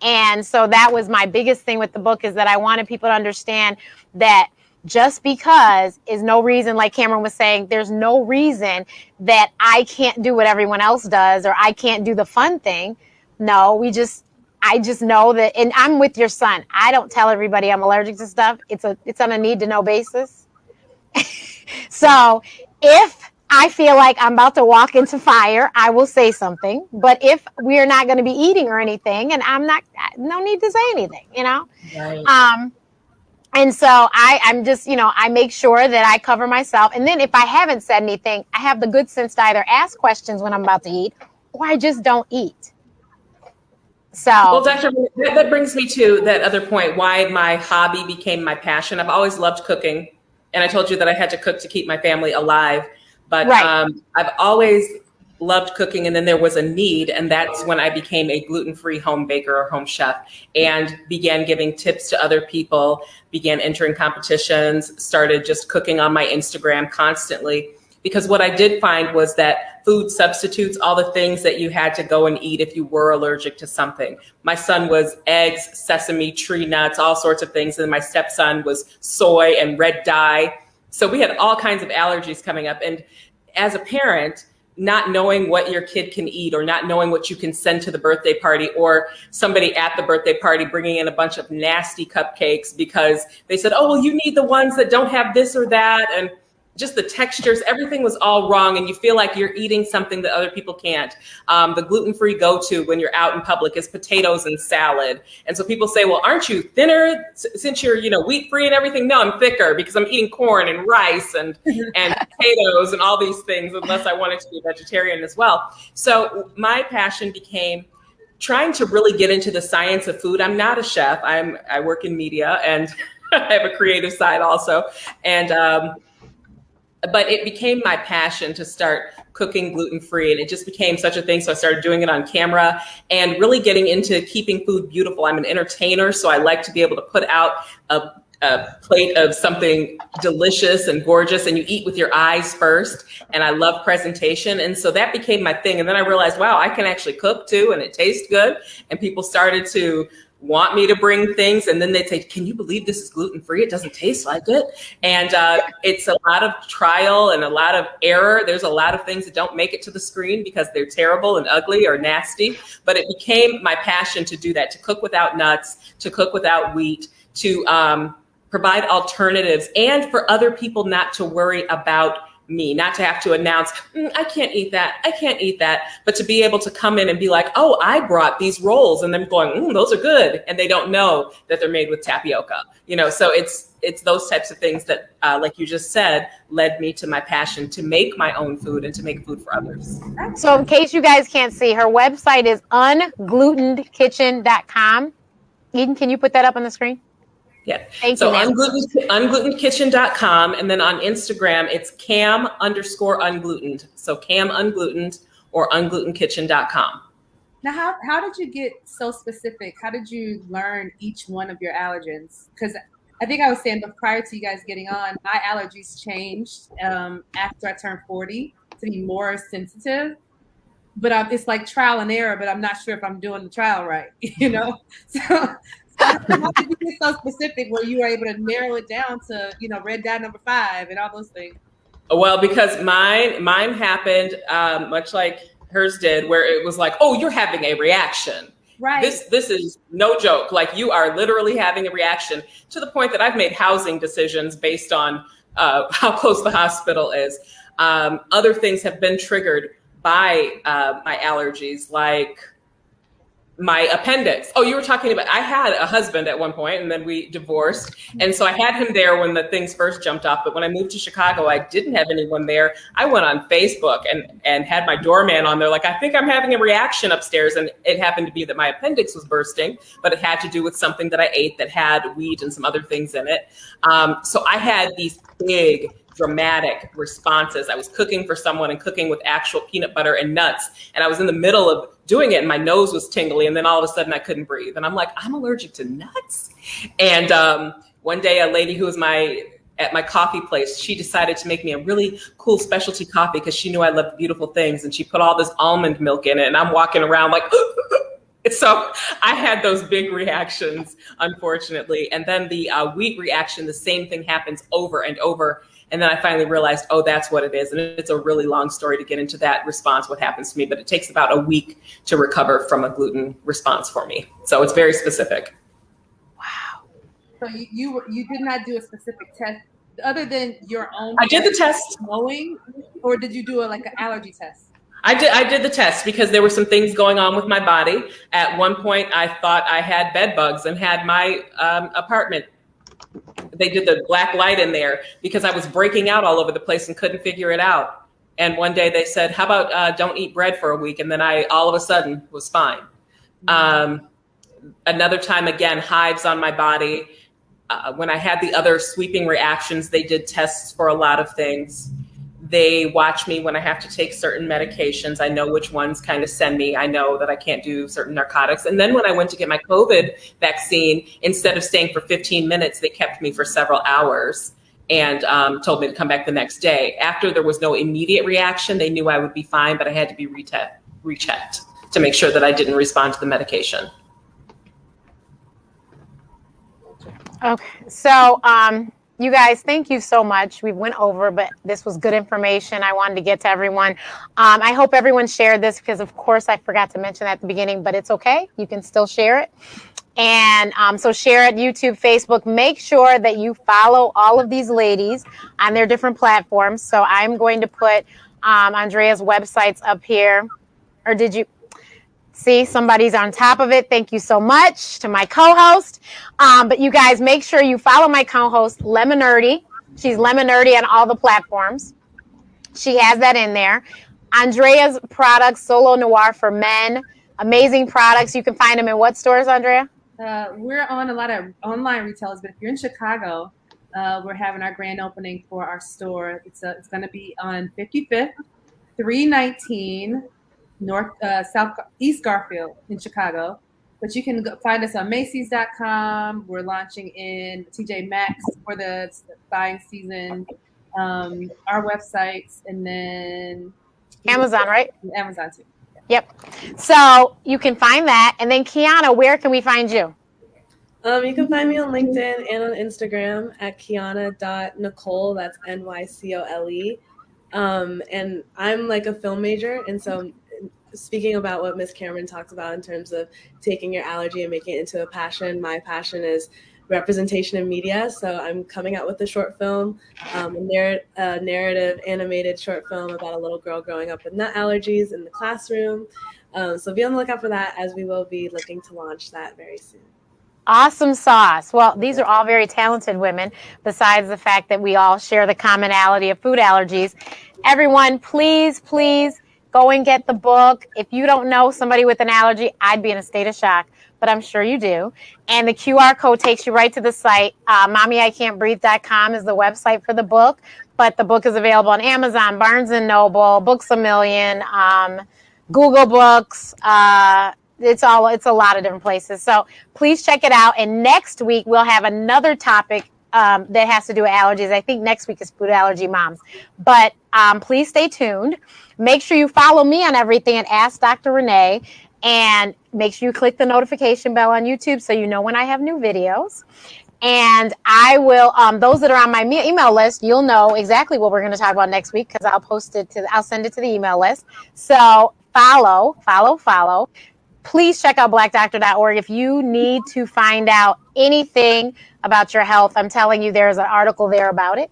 [SPEAKER 1] And so that was my biggest thing with the book, is that I wanted people to understand that just because is no reason, like Cameron was saying, there's no reason that I can't do what everyone else does or I can't do the fun thing. No, I just know that, and I'm with your son. I don't tell everybody I'm allergic to stuff. It's on a need to know basis. So if I feel like I'm about to walk into fire, I will say something. But if we are not going to be eating or anything, and no need to say anything, Right. And so I'm just, I make sure that I cover myself. And then if I haven't said anything, I have the good sense to either ask questions when I'm about to eat, or I just don't eat. So,
[SPEAKER 5] well, Dr. That brings me to that other point, why my hobby became my passion. I've always loved cooking. And I told you that I had to cook to keep my family alive. But I've always loved cooking. And then there was a need. And that's when I became a gluten-free home baker or home chef and began giving tips to other people, began entering competitions, started just cooking on my Instagram constantly. Because what I did find was that food substitutes, all the things that you had to go and eat if you were allergic to something. My son was eggs, sesame, tree nuts, all sorts of things. And my stepson was soy and red dye. So we had all kinds of allergies coming up. And as a parent, not knowing what your kid can eat or not knowing what you can send to the birthday party, or somebody at the birthday party bringing in a bunch of nasty cupcakes because they said, oh, well, you need the ones that don't have this or that. And just the textures, everything was all wrong. And you feel like you're eating something that other people can't. The gluten-free go-to when you're out in public is potatoes and salad. And so people say, well, aren't you thinner since you're, wheat-free and everything? No, I'm thicker because I'm eating corn and rice and potatoes and all these things, unless I wanted to be a vegetarian as well. So my passion became trying to really get into the science of food. I'm not a chef. I work in media, and I have a creative side also. And but it became my passion to start cooking gluten-free, and it just became such a thing. So I started doing it on camera and really getting into keeping food beautiful. I'm an entertainer, so I like to be able to put out a plate of something delicious and gorgeous, and you eat with your eyes first. And I love presentation. And so that became my thing. And then I realized, wow, I can actually cook too, and it tastes good. And people started to want me to bring things, and then they'd say, can you believe this is gluten-free? It doesn't taste like it. And it's a lot of trial and a lot of error. There's a lot of things that don't make it to the screen because they're terrible and ugly or nasty. But it became my passion to do that, to cook without nuts, to cook without wheat, to provide alternatives, and for other people not to worry about me, not to have to announce, I can't eat that, I can't eat that, but to be able to come in and be like, oh, I brought these rolls, and them going, those are good, and they don't know that they're made with tapioca. So it's those types of things that, like you just said, led me to my passion to make my own food and to make food for others.
[SPEAKER 1] So in case you guys can't see, her website is unglutenedkitchen.com. Eden, can you put that up on the screen?
[SPEAKER 5] Yeah.
[SPEAKER 1] Thank
[SPEAKER 5] so
[SPEAKER 1] you, ma'am.
[SPEAKER 5] unglutenedkitchen.com, and then on Instagram, it's cam_unglutened. So cam unglutened or unglutenkitchen.com.
[SPEAKER 3] Now, how did you get so specific? How did you learn each one of your allergens? Because I think I was saying, but prior to you guys getting on, my allergies changed after I turned 40 to be more sensitive. But it's like trial and error, but I'm not sure if I'm doing the trial right, So how did you get so specific where you were able to narrow it down to, red dye number 5 and all those things?
[SPEAKER 5] Well, because mine happened much like hers did, where it was like, oh, you're having a reaction.
[SPEAKER 3] Right.
[SPEAKER 5] This is no joke. Like, you are literally having a reaction, to the point that I've made housing decisions based on how close the hospital is. Other things have been triggered by my allergies, like my appendix. Oh, you were talking about, I had a husband at one point, and then we divorced. And so I had him there when the things first jumped off. But when I moved to Chicago, I didn't have anyone there. I went on Facebook and had my doorman on there, like, I think I'm having a reaction upstairs. And it happened to be that my appendix was bursting, but it had to do with something that I ate that had wheat and some other things in it. So I had these big, dramatic responses. I was cooking for someone and cooking with actual peanut butter and nuts. And I was in the middle of doing it, and my nose was tingly. And then all of a sudden I couldn't breathe. And I'm like, I'm allergic to nuts. And one day, a lady who was at my coffee place, she decided to make me a really cool specialty coffee because she knew I loved beautiful things. And she put all this almond milk in it. And I'm walking around like, so I had those big reactions, unfortunately. And then the wheat reaction, the same thing happens over and over. And then I finally realized, oh, that's what it is. And it's a really long story to get into that response, what happens to me. But it takes about a week to recover from a gluten response for me. So it's very specific.
[SPEAKER 1] Wow.
[SPEAKER 3] So you did not do a specific test other than your own?
[SPEAKER 5] I did the test.
[SPEAKER 3] Knowing, or did you do an allergy test?
[SPEAKER 5] I did the test because there were some things going on with my body. At one point, I thought I had bed bugs and had my apartment. They did the black light in there because I was breaking out all over the place and couldn't figure it out. And one day they said, how about don't eat bread for a week? And then I all of a sudden was fine. Another time, again, hives on my body. When I had the other sweeping reactions, they did tests for a lot of things. They watch me when I have to take certain medications. I know which ones kind of send me. I know that I can't do certain narcotics. And then when I went to get my COVID vaccine, instead of staying for 15 minutes, they kept me for several hours and told me to come back the next day. After there was no immediate reaction, they knew I would be fine, but I had to be rechecked to make sure that I didn't respond to the medication.
[SPEAKER 1] Okay. So, you guys, thank you so much. We went over, but this was good information. I wanted to get to everyone. I hope everyone shared this because, of course, I forgot to mention at the beginning, but it's okay. You can still share it. And so share it, YouTube, Facebook. Make sure that you follow all of these ladies on their different platforms. So I'm going to put Andrea's websites up here. Or did you? See, somebody's on top of it. Thank you so much to my co-host. But you guys, make sure you follow my co-host, Lemon Nerdy. She's Lemon Nerdy on all the platforms. She has that in there. Andrea's products, Solo Noir for men, amazing products. You can find them in what stores, Andrea?
[SPEAKER 3] We're on a lot of online retailers, but if you're in Chicago, we're having our grand opening for our store. It's going to be on 55th, 319 East Garfield in Chicago. But you can find us on Macy's.com. We're launching in TJ Maxx for the buying season. Our websites, and then
[SPEAKER 1] Amazon, right?
[SPEAKER 3] Amazon too.
[SPEAKER 1] Yep. So you can find that. And then Kiana, where can we find you?
[SPEAKER 4] You can find me on LinkedIn and on Instagram at kiana.nicole. That's NYCOLE. And I'm like a film major. And so speaking about what Miss Cameron talked about in terms of taking your allergy and making it into a passion, my passion is representation in media. So I'm coming out with a short film, a narrative animated short film about a little girl growing up with nut allergies in the classroom. So be on the lookout for that, as we will be looking to launch that very soon.
[SPEAKER 1] Awesome sauce. Well, these are all very talented women, besides the fact that we all share the commonality of food allergies. Everyone, please, please go and get the book. If you don't know somebody with an allergy, I'd be in a state of shock, but I'm sure you do. And the QR code takes you right to the site. MommyICan'tBreathe.com is the website for the book, but the book is available on Amazon, Barnes & Noble, Books A Million, Google Books. It's a lot of different places. So please check it out. And next week, we'll have another topic that has to do with allergies. I think next week is food allergy moms. But please stay tuned. Make sure you follow me on everything at Ask Dr. Renee. And make sure you click the notification bell on YouTube so you know when I have new videos. And I will, those that are on my email list, you'll know exactly what we're going to talk about next week, because I'll send it to the email list. So follow. Please check out blackdoctor.org if you need to find out anything about your health. I'm telling you, there's an article there about it.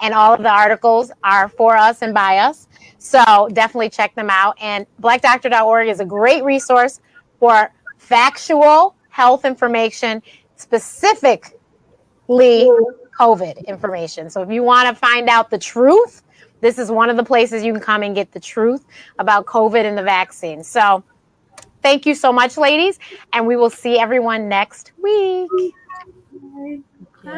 [SPEAKER 1] And all of the articles are for us and by us. So definitely check them out. And blackdoctor.org is a great resource for factual health information, specifically COVID information. So if you want to find out the truth, this is one of the places you can come and get the truth about COVID and the vaccine. So thank you so much, ladies. And we will see everyone next week.
[SPEAKER 3] Bye.